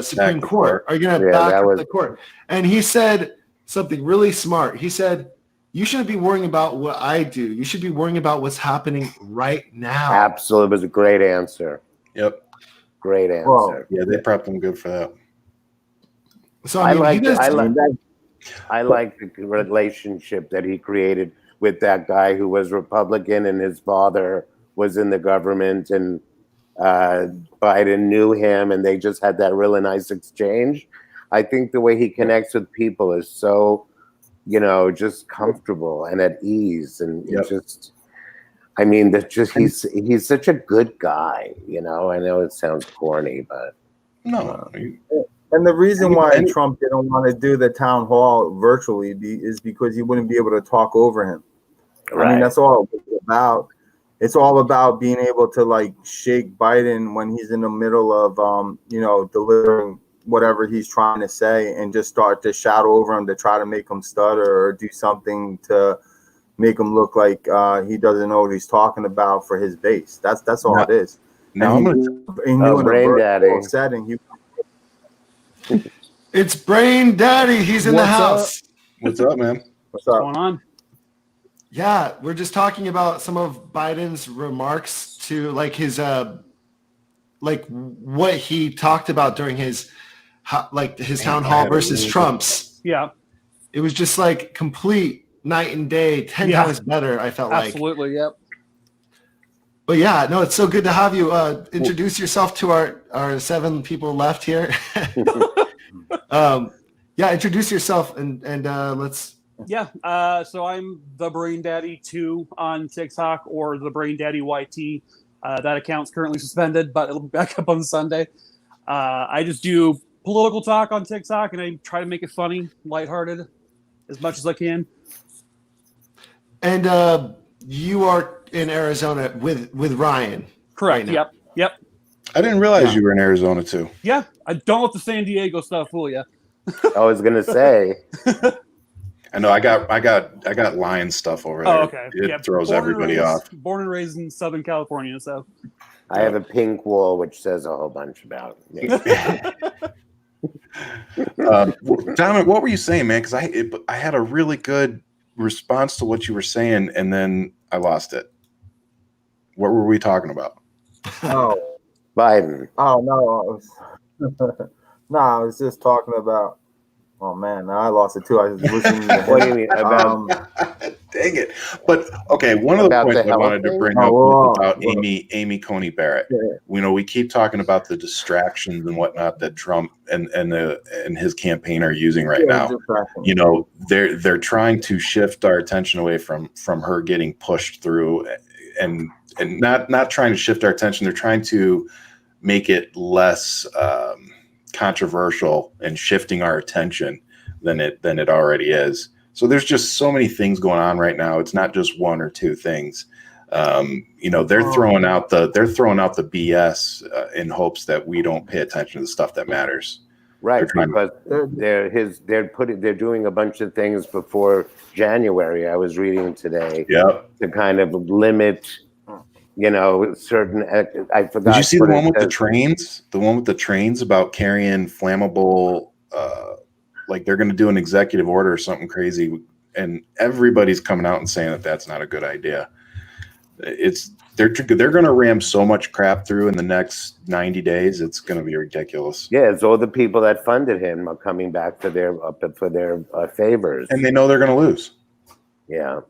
Supreme Court? Are you going to back up the court? And he said something really smart. He said, you shouldn't be worrying about what I do. You should be worrying about what's happening right now. Absolutely. It was a great answer. Yep. Great answer. Well, yeah, they prepped him good for that. So I like the relationship that he created with that guy who was Republican and his father was in the government, and Biden knew him, and they just had that really nice exchange. I think the way he connects with people is so, just comfortable and at ease, and just. I mean, he's such a good guy, I know it sounds corny, but no. And the reason why Trump didn't want to do the town hall virtually is because you wouldn't be able to talk over him. Right. I mean, that's all it's about. It's all about being able to shake Biden when he's in the middle of delivering whatever he's trying to say, and just start to shout over him to try to make him stutter or do something to make him look like he doesn't know what he's talking about for his base. That's all it is. Now I'm gonna BrainDaddy setting. It's BrainDaddy. He's in the house. What's up, man? What's up? Going on? Yeah, we're just talking about some of Biden's remarks to his what he talked about during his town hall versus Trump's. Yeah. It was just complete night and day, 10 times better, I felt like. Absolutely, yep. But yeah, no, it's so good to have you. Introduce yourself to our 7 people left here. Introduce yourself and let's. Yeah, so I'm the BrainDaddy 2 on TikTok, or the BrainDaddy YT. That account's currently suspended, but it'll be back up on Sunday. I just do political talk on TikTok, and I try to make it funny, lighthearted, as much as I can. And you are in Arizona with Ryan. Correct. Right Yep. I didn't realize you were in Arizona too. Yeah. I don't let the San Diego stuff fool you. I was gonna say. I know. I got Lion stuff over there. Oh, okay. It throws everybody off. Born and raised in Southern California, so. I have a pink wall which says a whole bunch about me. Dominic, what were you saying, man? Because I had a really good response to what you were saying, and then I lost it. What were we talking about? Oh, Biden. Oh no, I was just talking about. Oh man, now I lost it too. I was listening. What do you mean about? Dang it! But okay, one of the points I wanted to bring up was about Amy Coney Barrett. Yeah. We keep talking about the distractions and whatnot that Trump and his campaign are using right now. They're trying to shift our attention away from her getting pushed through, and not trying to shift our attention. They're trying to make it less controversial and shifting our attention than it already is. So there's just so many things going on right now. It's not just one or two things. They're throwing out the BS in hopes that we don't pay attention to the stuff that matters. Right, because they're doing a bunch of things before January. I was reading today. To kind of limit, certain. I forgot. Did you see the one with the trains? The one with the trains about carrying flammable. They're going to do an executive order or something crazy, and everybody's coming out and saying that that's not a good idea. They're going to ram so much crap through in the next 90 days. It's going to be ridiculous. Yeah, it's all the people that funded him are coming back for their favors, and they know they're going to lose. Yeah.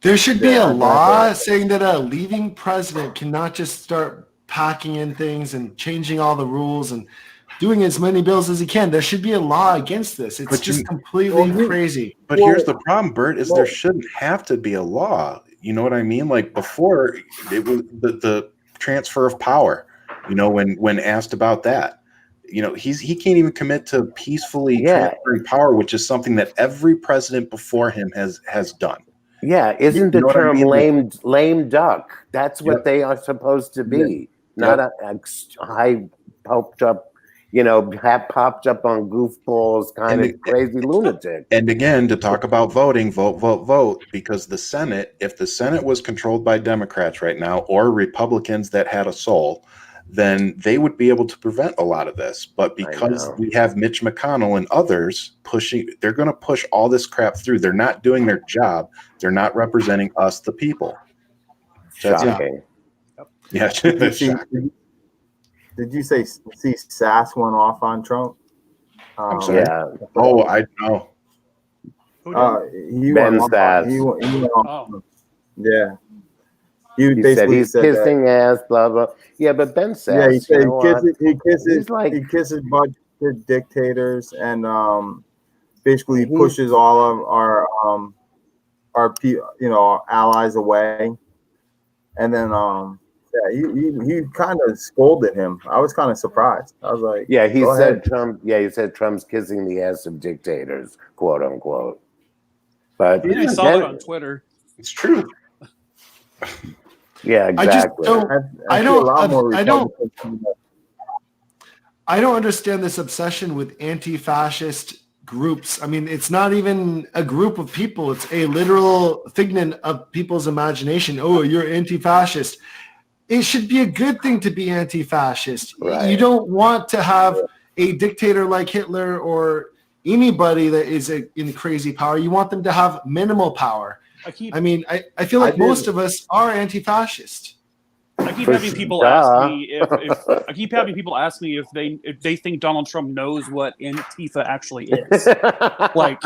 There should be a law saying that a leaving president cannot just start packing in things and changing all the rules and doing as many bills as he can. There should be a law against this. It's just completely crazy. But here's the problem, Bert, is there shouldn't have to be a law. You know what I mean? Like before, it was the transfer of power, when asked about that. He can't even commit to peacefully transferring power, which is something that every president before him has done. Yeah, isn't the term lame duck? That's what they are supposed to be, not a high popped up, popped up on goofballs kind of crazy lunatic. And again, to talk about voting, vote, because the Senate, if the Senate was controlled by Democrats right now or Republicans that had a soul, then they would be able to prevent a lot of this. But because we have Mitch McConnell and others pushing, they're going to push all this crap through. They're not doing their job. They're not representing us, the people. Shocking. Yeah. Did you say Sass went off on Trump? I'm sorry. Yeah. Oh, I know. Ben Sass. He went off. Yeah. He said he's kissing ass, blah blah. Yeah, but Ben says, yeah, he said he kisses bunch of dictators and basically pushes all of our allies away, and then he kind of scolded him. I was kind of surprised. I was like, yeah, he go said ahead. Trump. Yeah, he said Trump's kissing the ass of dictators, quote unquote. But I saw that on Twitter. It's true. Yeah, exactly. I don't understand this obsession with anti-fascist groups. I mean, it's not even a group of people. It's a literal figment of people's imagination. Oh, you're anti-fascist. It should be a good thing to be anti-fascist. Right. You don't want to have a dictator like Hitler or anybody that is in crazy power. You want them to have minimal power. I feel like most of us are anti-fascist. I keep having people ask me if they think Donald Trump knows what Antifa actually is. Like,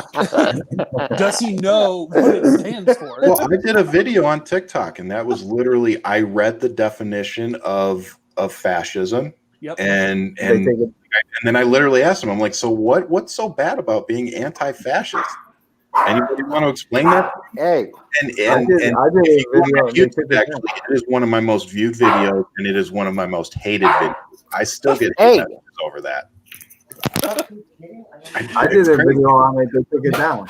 does he know what it stands for? Well, I did a video on TikTok, and that was literally I read the definition of fascism. Yep. And then I literally asked him, I'm like, so what's so bad about being anti-fascist? Anybody want to explain that? Hey, I did a video. YouTube, actually, it is one of my most viewed videos, and it is one of my most hated videos. I still get messages over that. I did a video on it. They took it down.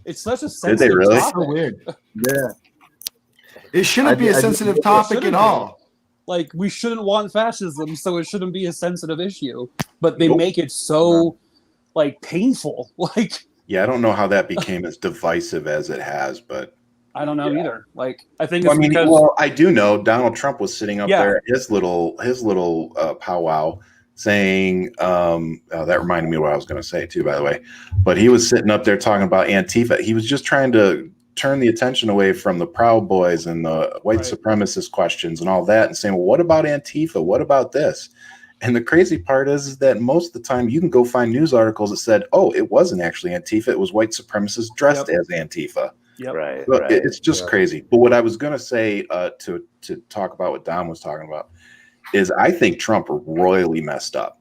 It's such a Did they really? topic. So weird. Yeah. It shouldn't be a sensitive topic at all. Like, we shouldn't want fascism, so it shouldn't be a sensitive issue. But they make it so, like, painful. Like, yeah, I don't know how that became as divisive as it has, but I don't know either. Like, I think it's because I do know Donald Trump was sitting up there at his little powwow saying, that reminded me of what I was going to say too, by the way, but he was sitting up there talking about Antifa. He was just trying to turn the attention away from the Proud Boys and the white supremacist questions and all that and saying, well, what about Antifa? What about this? And the crazy part is that most of the time you can go find news articles that said, oh, it wasn't actually Antifa. It was white supremacists dressed as Antifa. Yep. Right. So it's just crazy. But what I was going to say to talk about what Dom was talking about is I think Trump royally messed up.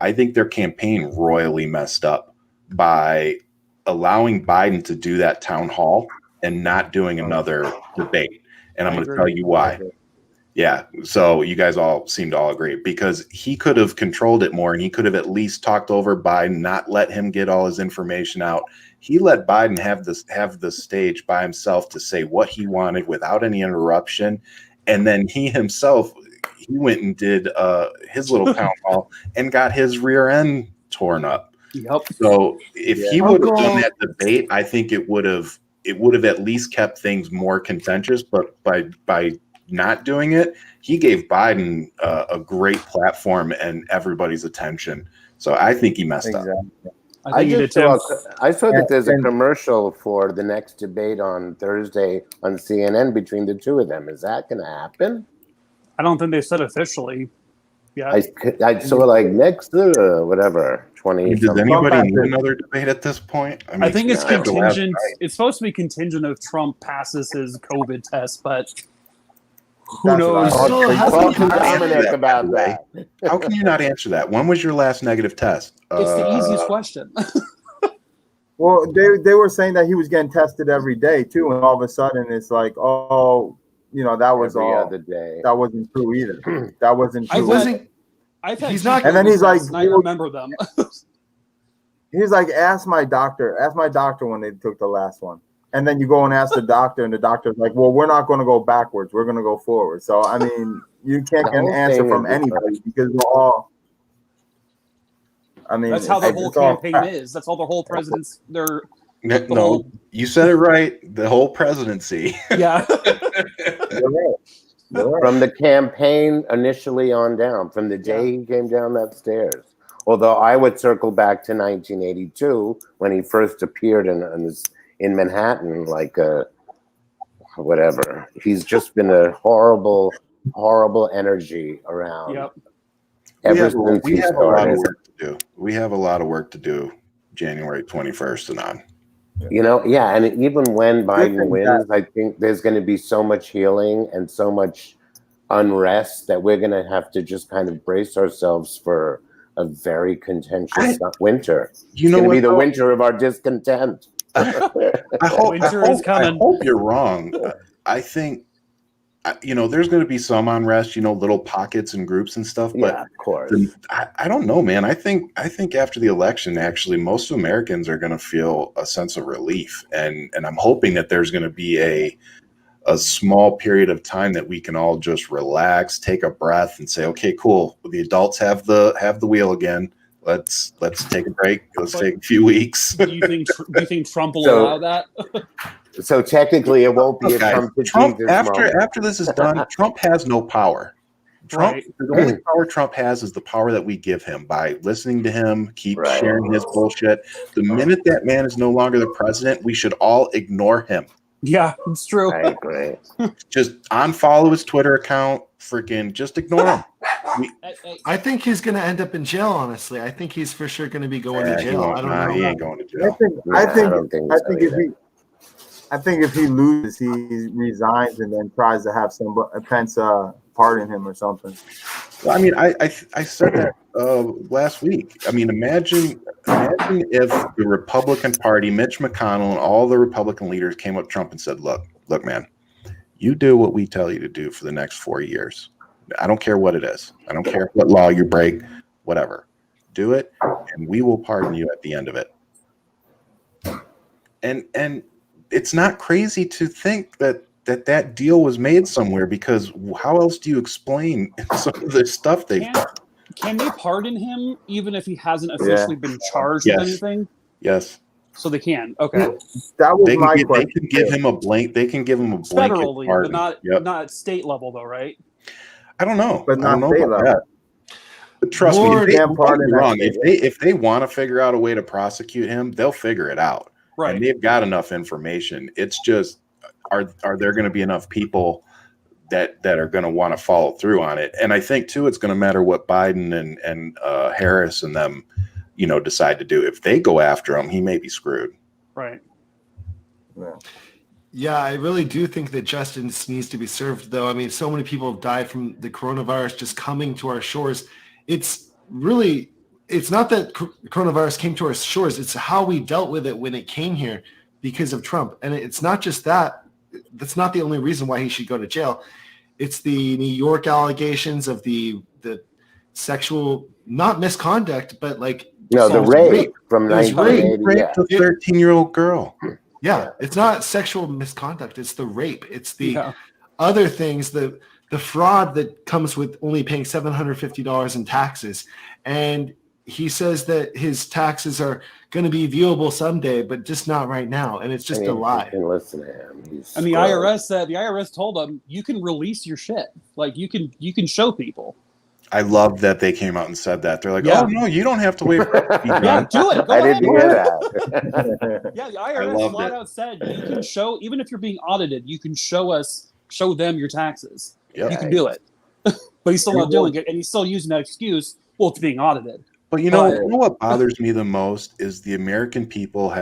I think their campaign royally messed up by allowing Biden to do that town hall and not doing another debate. And I'm going to tell you why. Yeah, so you guys all seem to all agree because he could have controlled it more and he could have at least talked over Biden, not let him get all his information out. He let Biden have the stage by himself to say what he wanted without any interruption. And then he himself, he went and did his little town hall and got his rear end torn up. Yep. So if he would have done that debate, I think it would have at least kept things more contentious. But by not doing it, he gave Biden a great platform and everybody's attention. So I think he messed up. I saw that there's a commercial for the next debate on Thursday on CNN between the two of them. Is that going to happen? I don't think they said officially. Yeah, I saw like next whatever 20. Does anybody need another debate at this point? I think it's contingent. It's supposed to be contingent if Trump passes his COVID test, but who knows? Talk to Domenick about that. How can you not answer that? When was your last negative test? It's the easiest question. Well, they were saying that he was getting tested every day too, and all of a sudden it's like, oh, that was every all other day. That wasn't true either. That wasn't true. He's not. And then he's like, I remember them. He's like, ask my doctor when they took the last one. And then you go and ask the doctor, and the doctor's like, well, we're not going to go backwards. We're going to go forward. So, I mean, you can't get an answer from anybody because we're all. I mean, that's how the whole campaign is. That's all the whole president's. You said it right. The whole presidency. Yeah. From the campaign initially on down, from the day he came down that stairs. Although I would circle back to 1982 when he first appeared in Manhattan, like whatever. He's just been a horrible, horrible energy around. Yep. We have a lot of work to do. We have a lot of work to do January 21st and on. You know, yeah, and even when Biden wins, I think there's going to be so much healing and so much unrest that we're going to have to just kind of brace ourselves for a very contentious winter. You It's know going to what, be the though? winter of our discontent. I hope you're wrong. I think, you know, there's going to be some unrest, you know, little pockets and groups and stuff. But yeah, of course. I don't know, man. I think after the election, actually, most Americans are going to feel a sense of relief, and I'm hoping that there's going to be a small period of time that we can all just relax, take a breath, and say, okay, cool. The adults have the wheel again. Let's take a break. Let's take a few weeks. Do you think Trump will allow that? So technically, it won't be a Trump after this is done. Trump has no power. The only power Trump has is the power that we give him by listening to him, keep sharing his bullshit. The minute that man is no longer the president, we should all ignore him. Yeah, it's true. I agree. Just unfollow his Twitter account. Freaking just ignore him. I think he's going to end up in jail, honestly. I think he's for sure going to be going to jail. I don't know. He ain't going to jail. I think if he loses, he resigns and then tries to have Pence pardon him or something. Well, I mean, I said that last week. I mean, imagine if the Republican Party, Mitch McConnell, and all the Republican leaders came up to Trump and said, look, man, you do what we tell you to do for the next 4 years. I don't care what it is. I don't care what law you break, whatever. Do it, and we will pardon you at the end of it. And it's not crazy to think that deal was made somewhere, because how else do you explain some of the stuff they've done? Can they pardon him even if he hasn't officially been charged with anything? Yes. So they can. Okay. That was my They question. can give him a blank. They can give him a blanket Federally, pardon. but not at state level, though, right? I don't know. But I don't not know state about level. that. But trust me, Lord, don't get me wrong. that If they want to figure out a way to prosecute him, they'll figure it out. Right. And they've got enough information. It's just, are there going to be enough people that are going to want to follow through on it? And I think too, it's going to matter what Biden and Harris and them, you know, decide to do. If they go after him, he may be screwed. Right. Yeah, I really do think that justice needs to be served, though. I mean, so many people have died from the coronavirus just coming to our shores. It's not that coronavirus came to our shores. It's how we dealt with it when it came here because of Trump. And it's not just that. That's not the only reason why he should go to jail. It's the New York allegations of the sexual, not misconduct, but like the rape from 1980. Raped a 13-year-old girl. Yeah, it's not sexual misconduct. It's the rape. It's the other things, the fraud that comes with only paying $750 in taxes. And he says that his taxes are going to be viewable someday, but just not right now. And it's just a lie. You can listen to him. And the IRS told him you can release your shit. Like you can show people. I love that they came out and said that. They're like, oh, no, you don't have to wait for it to be done. Yeah, do it. Go I ahead. didn't hear that. Yeah, the IRS flat out said you can show, even if you're being audited, you can show them your taxes. Yep. You can do it. But he's still not doing it, and he's still using that excuse, well, it's being audited. But you know what bothers me the most is the American people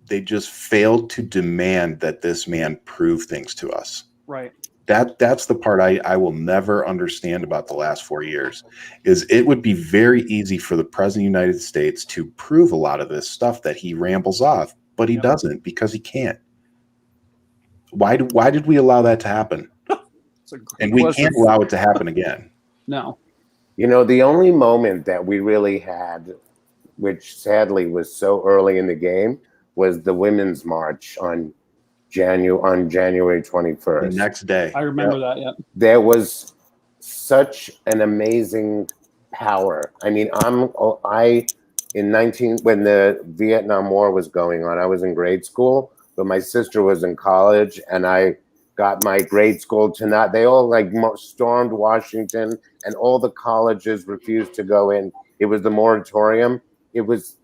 they just failed to demand that this man prove things to us. Right. That's the part I will never understand about the last 4 years, is it would be very easy for the president of the United States to prove a lot of this stuff that he rambles off, but he doesn't, because he can't. Why did we allow that to happen? And we can't allow it to happen again. No. You know, the only moment that we really had, which sadly was so early in the game, was the Women's March on January 21st. The next day. I remember that, yeah. There was such an amazing power. I mean, when the Vietnam War was going on, I was in grade school, but my sister was in college, and I got my grade school they all stormed Washington, and all the colleges refused to go in. It was the moratorium. It was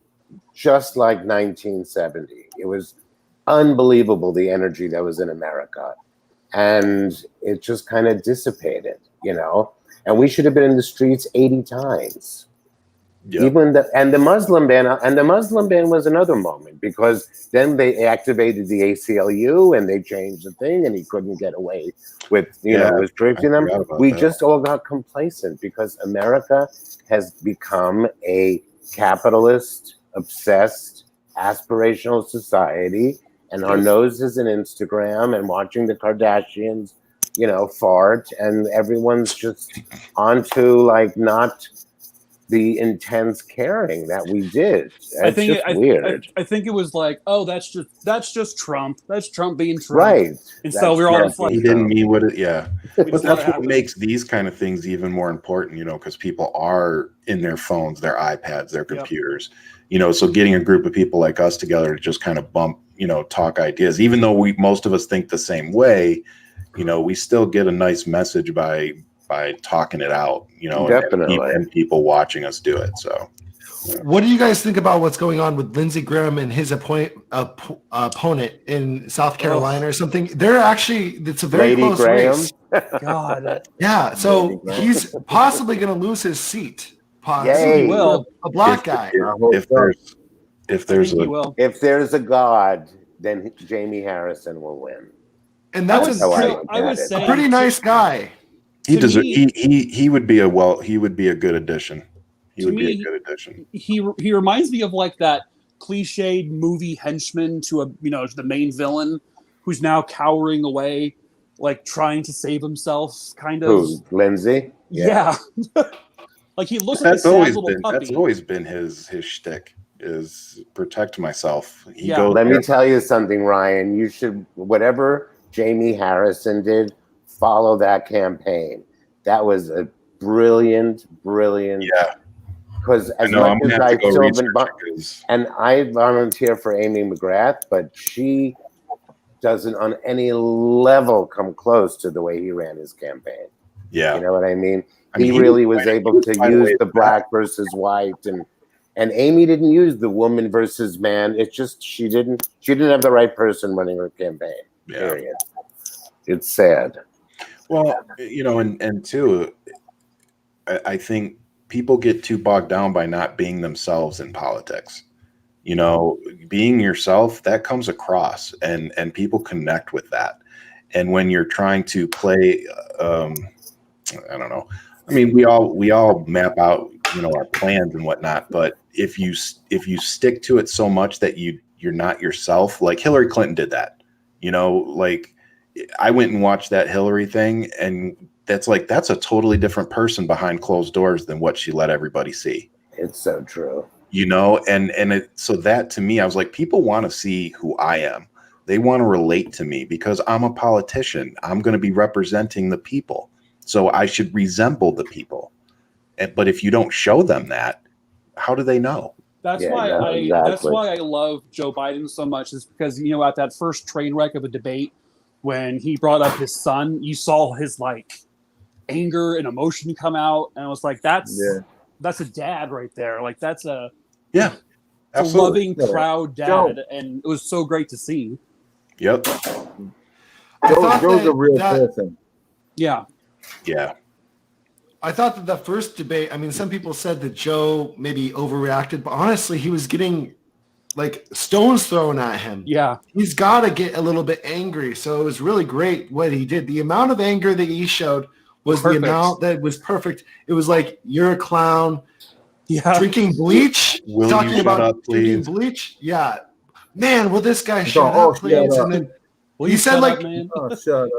just like 1970. It was unbelievable, the energy that was in America. And it just kind of dissipated, you know? And we should have been in the streets 80 times. Yep. Even the Muslim ban was another moment, because then they activated the ACLU and they changed the thing, and he couldn't get away with restricting them. We just all got complacent because America has become a capitalist, obsessed, aspirational society, and our nose is in Instagram and watching the Kardashians, fart, and everyone's just onto like not the intense caring that we did. I think weird. I think it was like, oh, that's just Trump. That's Trump being Trump. Right. And so we're all just like, he didn't mean what it. Yeah. But just that's let it what makes these kind of things even more important, because people are in their phones, their iPads, their computers. So getting a group of people like us together to just kind of bump, talk ideas, even though most of us think the same way, we still get a nice message by talking it out, Definitely. and people watching us do it. So, what do you guys think about what's going on with Lindsey Graham and his opponent in South Carolina or something? They're actually, it's a very Lady close Graham. race. God. Yeah, so he's possibly going to lose his seat. Possibly. Yay. He will. A black guy. If there's a God, then Jamie Harrison will win. And that's a pretty nice guy. He would be a good addition. He reminds me of like that cliched movie henchman to the main villain who's now cowering away, like trying to save himself, kind of. Who, Lindsay? Yeah. Like he looks like a sad little puppy. That's always been his shtick, is protect myself. Let me tell you something, Ryan. You should, whatever Jamie Harrison did, follow that campaign. That was a brilliant. Yeah. Because as much as I've still been, and I volunteer for Amy McGrath, but she doesn't on any level come close to the way he ran his campaign. Yeah. You know what I mean? He really was able to use the black versus white, and Amy didn't use the woman versus man. It's just she didn't have the right person running her campaign. Yeah. Period. It's sad. Well, and two, I think people get too bogged down by not being themselves in politics. Being yourself, that comes across, and people connect with that. And when you're trying to play, I don't know. I mean, we all map out, our plans and whatnot. But if you stick to it so much that you're not yourself, like Hillary Clinton did that. Like I went and watched that Hillary thing, and that's a totally different person behind closed doors than what she let everybody see. It's so true. So that to me, I was like, people want to see who I am. They want to relate to me because I'm a politician. I'm going to be representing the people. So I should resemble the people. But if you don't show them that, how do they know? That's why I love Joe Biden so much, is because, at that first train wreck of a debate, when he brought up his son, you saw his anger and emotion come out. And I was like, that's a dad right there. Like that's a loving, proud dad. Joe. And it was so great to see. Yep. Joe's a real person. Yeah. Yeah. I thought that the first debate, some people said that Joe maybe overreacted, but honestly, he was getting stones thrown at him. Yeah. He's got to get a little bit angry. So it was really great what he did. The amount of anger that he showed was perfect. The amount that was perfect. It was like, you're a clown. Yeah. Drinking bleach. Talking about drinking bleach. Yeah. Man, will this guy shut up, please? And then he said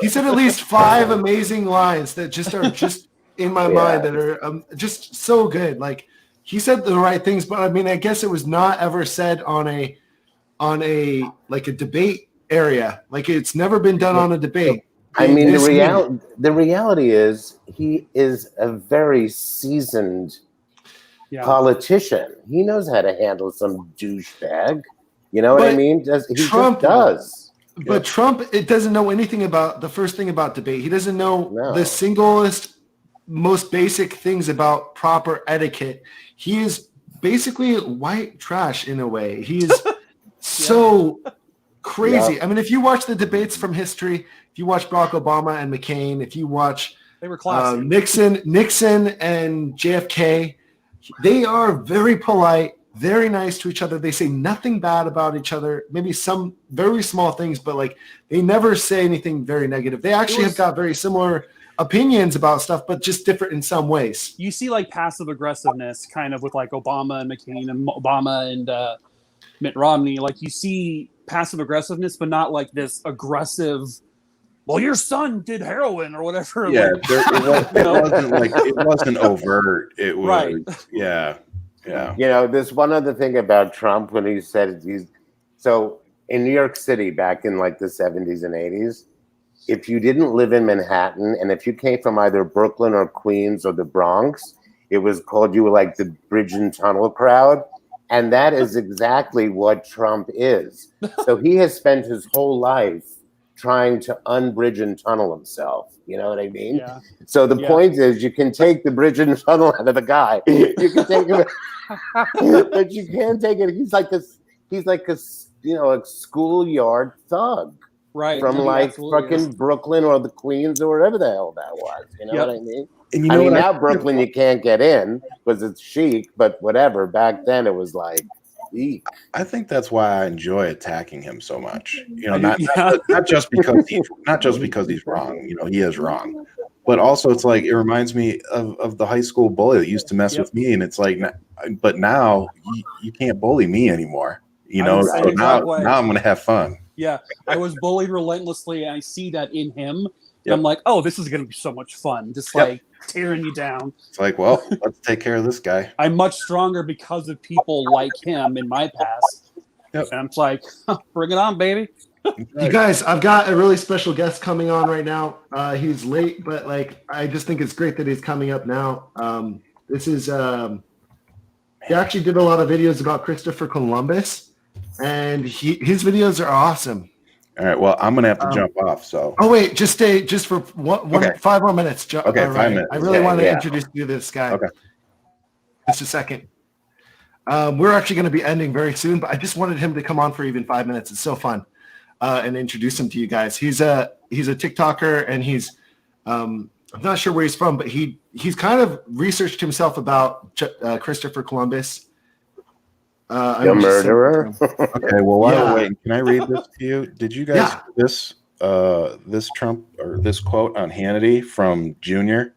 he said at least 5 amazing lines that just are just in my mind that are just so good. Like he said the right things, but I guess it was not ever said on a debate area. Like it's never been done on a debate. The reality is he is a very seasoned politician. He knows how to handle some douchebag. You know what I mean? Trump does. But Trump, it doesn't know anything about the first thing about debate. He doesn't know the singlest, most basic things about proper etiquette. He is basically white trash in a way. He is so crazy. Yeah. If you watch the debates from history, if you watch Barack Obama and McCain, if you watch they were classic. Nixon and JFK, They are very polite, very nice to each other. They say nothing bad about each other. Maybe some very small things, but like they never say anything very negative. They actually have got very similar opinions about stuff, but just different in some ways. You see like passive aggressiveness kind of with like Obama and McCain and Obama and Mitt Romney. Like you see passive aggressiveness, but not like this aggressive, well, your son did heroin or whatever. Yeah, like, it wasn't overt. It was, Right. Yeah. You know, there's one other thing about Trump when he said so in New York City back in like the 70s and 80s, if you didn't live in Manhattan and if you came from either Brooklyn or Queens or the Bronx, it was called, you were like the bridge and tunnel crowd. And that is exactly what Trump is. So he has spent his whole life trying to unbridge and tunnel himself. You know what I mean? Yeah. So the point is, you can take the bridge and tunnel out of the guy. You can take him, but you can't take it. He's like a a schoolyard thug, right? From like fucking Brooklyn or the Queens or wherever the hell that was. You know what I mean? And you I know mean, what now Brooklyn you can't get in because it's chic, but whatever. Back then it was like, eek. I think that's why I enjoy attacking him so much. You know, not just because he's wrong. You know, he is wrong, but also it's like it reminds me of the high school bully that used to mess with me, and it's like, but now you can't bully me anymore. You know, so now I'm gonna have fun. Yeah, I was bullied relentlessly, and I see that in him. And I'm like, oh, this is gonna be so much fun. Just like tearing you down. It's like, well, let's take care of this guy. I'm much stronger because of people like him in my past. And I'm like, bring it on, baby. You guys, I've got a really special guest coming on right now. He's late, but like I just think it's great that he's coming up now. This is he actually did a lot of videos about Christopher Columbus, and his videos are awesome. All right, well, I'm gonna have to jump off. So. Oh wait, just stay for 5 more minutes. Okay, 5 minutes. I really want to introduce you to this guy. Okay. Just a second. We're actually going to be ending very soon, but I just wanted him to come on for even 5 minutes. It's so fun, and introduce him to you guys. He's a TikToker, and he's I'm not sure where he's from, but he's kind of researched himself about Christopher Columbus. The murderer. Okay, well, while we're waiting, can I read this to you? Did you guys this Trump or this quote on Hannity from Junior?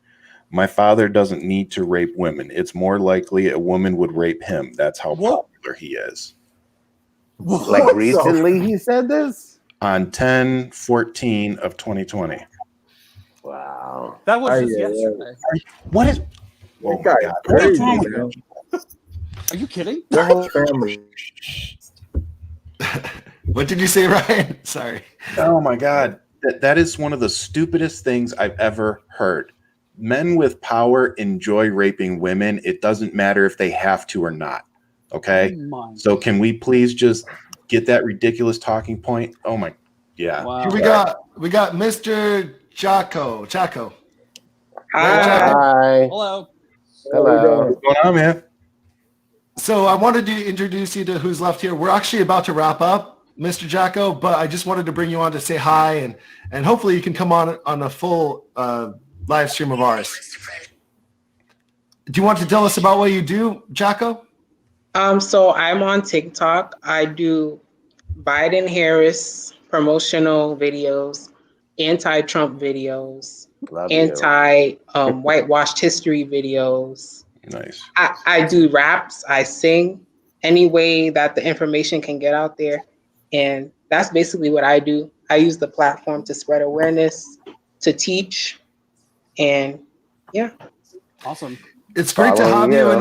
My father doesn't need to rape women. It's more likely a woman would rape him. That's how popular he is. Like recently he said this? On 10/14 of 2020. Wow. That was just yesterday. What is Oh my God. Crazy, Are you kidding? Your whole family. What did you say, Ryan? Sorry. Oh my God. That is one of the stupidest things I've ever heard. Men with power enjoy raping women. It doesn't matter if they have to or not. Okay. So can we please just get that ridiculous talking point? Oh my, yeah. Wow. Here we got Mr. Jahko. Hi. Hello. Hello. What's going on, man? So I wanted to introduce you to who's left here. We're actually about to wrap up, Mr. Jahko, but I just wanted to bring you on to say hi, and hopefully you can come on a full live stream of ours. Do you want to tell us about what you do, Jahko? So I'm on TikTok. I do Biden-Harris promotional videos, anti-Trump videos, whitewashed history videos. Nice. I do raps. I sing any way that the information can get out there. And that's basically what I do. I use the platform to spread awareness, to teach. And yeah. Awesome. It's great to have you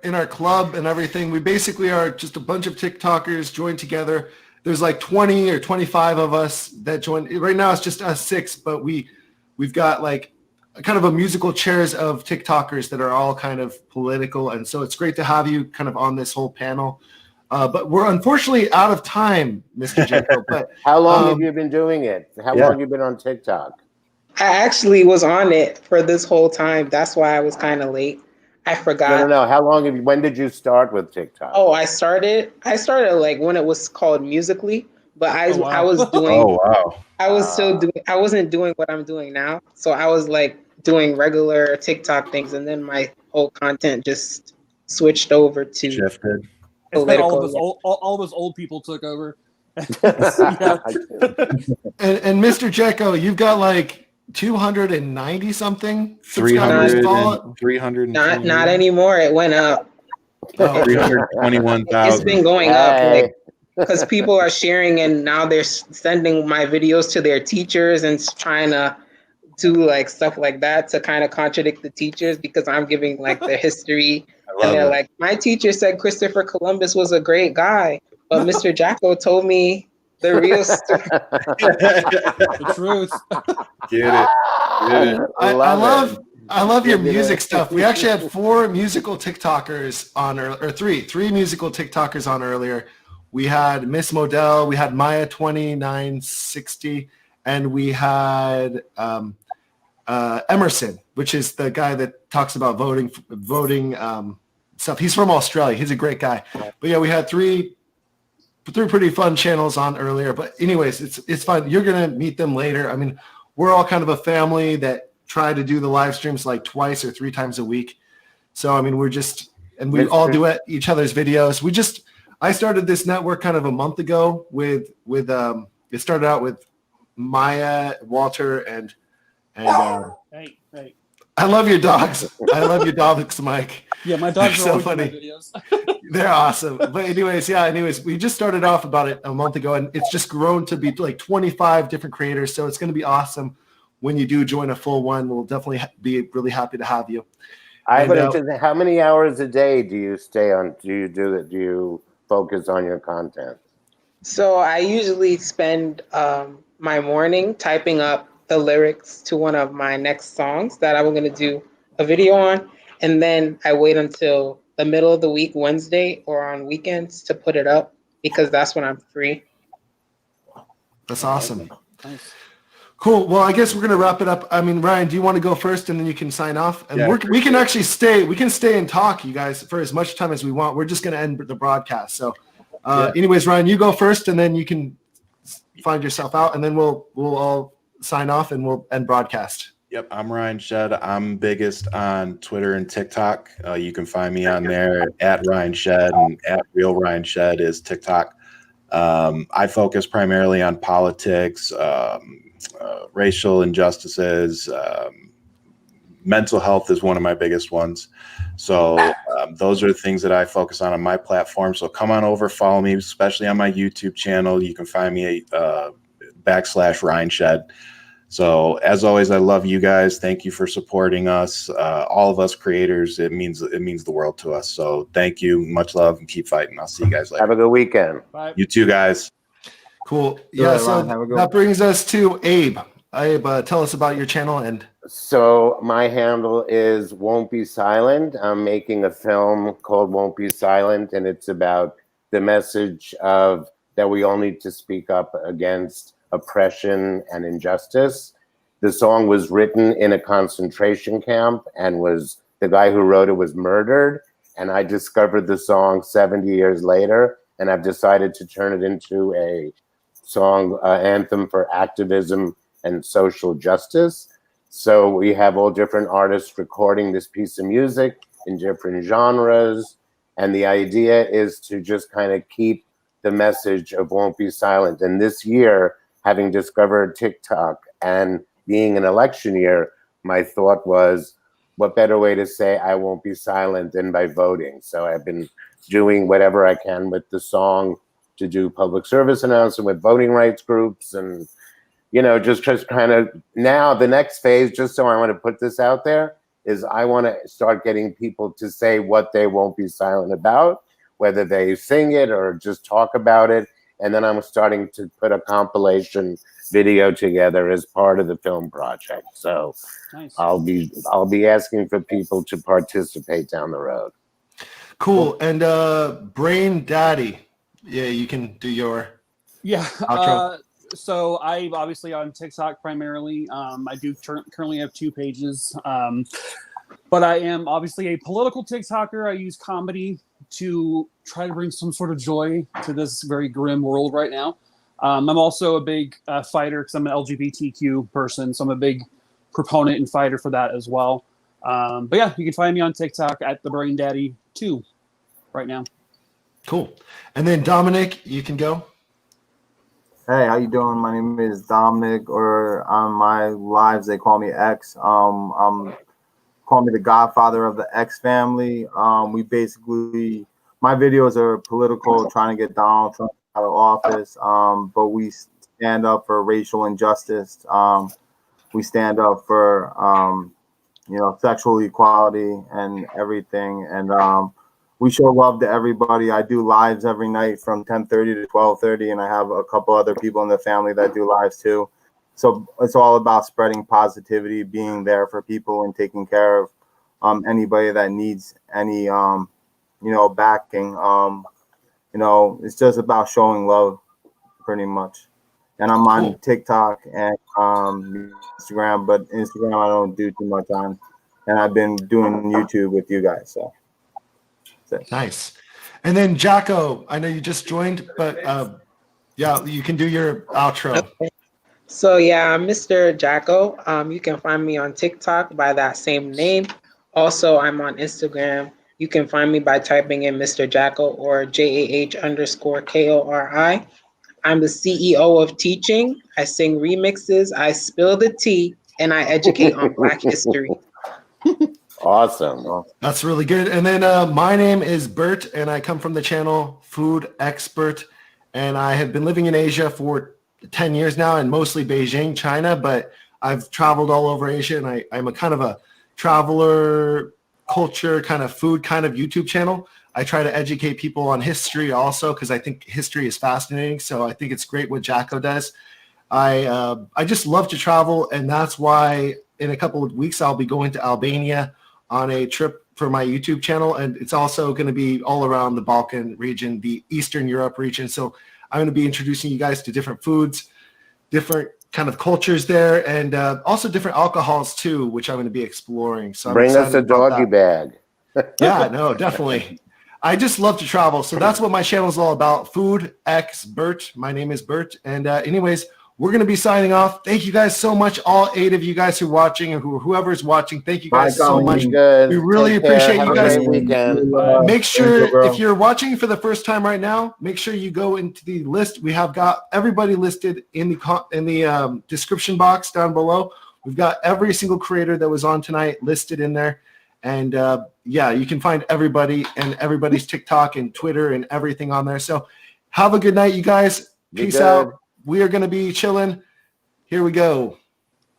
in our club and everything. We basically are just a bunch of TikTokers joined together. There's like 20 or 25 of us that joined. Right now it's just us 6, but we've got like kind of a musical chairs of TikTokers that are all kind of political. And so it's great to have you kind of on this whole panel. But we're unfortunately out of time, Mr. Jahko. But how long have you been doing it? How long have you been on TikTok? I actually was on it for this whole time. That's why I was kind of late. I forgot. No. How long when did you start with TikTok? Oh, I started like when it was called Musically, but I was doing. Oh wow. I was still doing. I wasn't doing what I'm doing now, so I was like doing regular TikTok things, and then my whole content just switched over to shifted. It's been all of us, political. all of us old people took over. And Mr. Jahko, you've got like 290 something 300 Not anymore. It went up. 321,000. It's been going up, like, because people are sharing, and now they're sending my videos to their teachers and trying to do like stuff like that to kind of contradict the teachers because I'm giving like the history. And they're like, my teacher said Christopher Columbus was a great guy, but Mr. Jahko told me the real story. The truth. Get it. I love your music stuff. We actually had 4 musical TikTokers on, or three musical TikTokers on earlier. We had Miss Modell, we had Maya 2960, and we had Emerson, which is the guy that talks about voting stuff. He's from Australia. He's a great guy. But yeah, we had three pretty fun channels on earlier. But anyways, it's fun. You're gonna meet them later. I mean, we're all kind of a family that try to do the live streams like twice or 3 times a week. So I mean, we all do each other's videos. I started this network kind of a month ago with it started out with Maya, Walter, and Hey. I love your dogs. I love your dogs, Mike. Yeah, my dogs They're are so always funny. in my videos. They're awesome. But anyways, we just started off about it a month ago, and it's just grown to be like 25 different creators. So it's going to be awesome when you do join a full one. We'll definitely be really happy to have you. How many hours a day do you stay on? Do you focus on your content? So I usually spend my morning typing up the lyrics to one of my next songs that I'm going to do a video on. And then I wait until the middle of the week, Wednesday, or on weekends to put it up because that's when I'm free. That's awesome. Nice. Cool. Well, I guess we're going to wrap it up. I mean, Ryan, do you want to go first and then you can sign off? And we can actually stay. We can stay and talk, you guys, for as much time as we want. We're just going to end the broadcast. So anyways, Ryan, you go first and then you can find yourself out and then we'll all sign off and we'll end broadcast. Yep, I'm Ryan Shead. I'm biggest on Twitter and TikTok. You can find me on there at Ryan Shead, and at Real Ryan Shead is TikTok. I focus primarily on politics, racial injustices. Mental health is one of my biggest ones. So those are the things that I focus on my platform. So come on over, follow me, especially on my YouTube channel. You can find me /Ryan Shead. So as always, I love you guys. Thank you for supporting us. All of us creators, it means the world to us. So thank you. Much love and keep fighting. I'll see you guys later. Have a good weekend. Bye. You too, guys. Cool. Yeah, so that brings us to Abe. Abe, tell us about your channel. And so my handle is Won't Be Silent. I'm making a film called Won't Be Silent, and it's about the message of that we all need to speak up against oppression and injustice. The song was written in a concentration camp and the guy who wrote it was murdered. And I discovered the song 70 years later, and I've decided to turn it into a song anthem for activism and social justice. So we have all different artists recording this piece of music in different genres. And the idea is to just kind of keep the message of Won't Be Silent. And this year, having discovered TikTok and being an election year, my thought was, what better way to say I won't be silent than by voting? So I've been doing whatever I can with the song to do public service announcement with voting rights groups. And, just kind of now the next phase, just so I want to put this out there, is I want to start getting people to say what they won't be silent about, whether they sing it or just talk about it. And then I'm starting to put a compilation video together as part of the film project. So nice. I'll be asking for people to participate down the road. Cool. And BrainDaddy, yeah, you can do your outro. So I'm obviously on TikTok primarily. I do currently have 2 pages, but I am obviously a political TikToker. I use comedy to try to bring some sort of joy to this very grim world right now. I'm also a big fighter because I'm an LGBTQ person, so I'm a big proponent and fighter for that as well. But yeah, you can find me on TikTok at the BrainDaddy 2 right now. Cool. And then Domenick, you can go. Hey, how you doing? My name is Domenick, or on my lives they call me X. Call me the godfather of the X family. We basically, my videos are political, trying to get Donald Trump out of office. But we stand up for racial injustice. We stand up for sexual equality and everything. And we show love to everybody. I do lives every night from 10:30 to 12:30, and I have a couple other people in the family that do lives too. So it's all about spreading positivity, being there for people, and taking care of anybody that needs any backing. It's just about showing love, pretty much. And I'm on TikTok and Instagram, but Instagram I don't do too much on. And I've been doing YouTube with you guys, so. Nice. And then Jahko, I know you just joined, but yeah, you can do your outro. So yeah, I'm Mr. Jahko. You can find me on TikTok by that same name. Also, I'm on Instagram. You can find me by typing in Mr. Jahko or JAH_KORI. I'm the CEO of teaching. I sing remixes. I spill the tea, and I educate on Black history. Awesome. That's really good. And then my name is Bert, and I come from the channel Food Expert. And I have been living in Asia for 10 years now, and mostly Beijing, China. But I've traveled all over Asia, and I'm a kind of a traveler, culture, kind of food kind of YouTube channel. I try to educate people on history also, because I think history is fascinating. So I think it's great what Jahko does. I just love to travel, and that's why in a couple of weeks I'll be going to Albania on a trip for my YouTube channel, and it's also going to be all around the Balkan region, the Eastern Europe region. So I'm going to be introducing you guys to different foods, different kind of cultures there, and also different alcohols too, which I'm going to be exploring. So bring us a doggy bag. Yeah, no, definitely. I just love to travel, so that's what my channel is all about. Food X Bert. My name is Bert, and anyways, we're going to be signing off. Thank you guys so much, all 8 of you guys who are watching, and whoever's watching. Thank you guys so much. We really appreciate you guys. Make sure, if you're watching for the first time right now, make sure you go into the list. We have got everybody listed in the description box down below. We've got every single creator that was on tonight listed in there. And yeah, you can find everybody and everybody's TikTok and Twitter and everything on there. So have a good night, you guys. Peace out. We are going to be chilling. Here we go.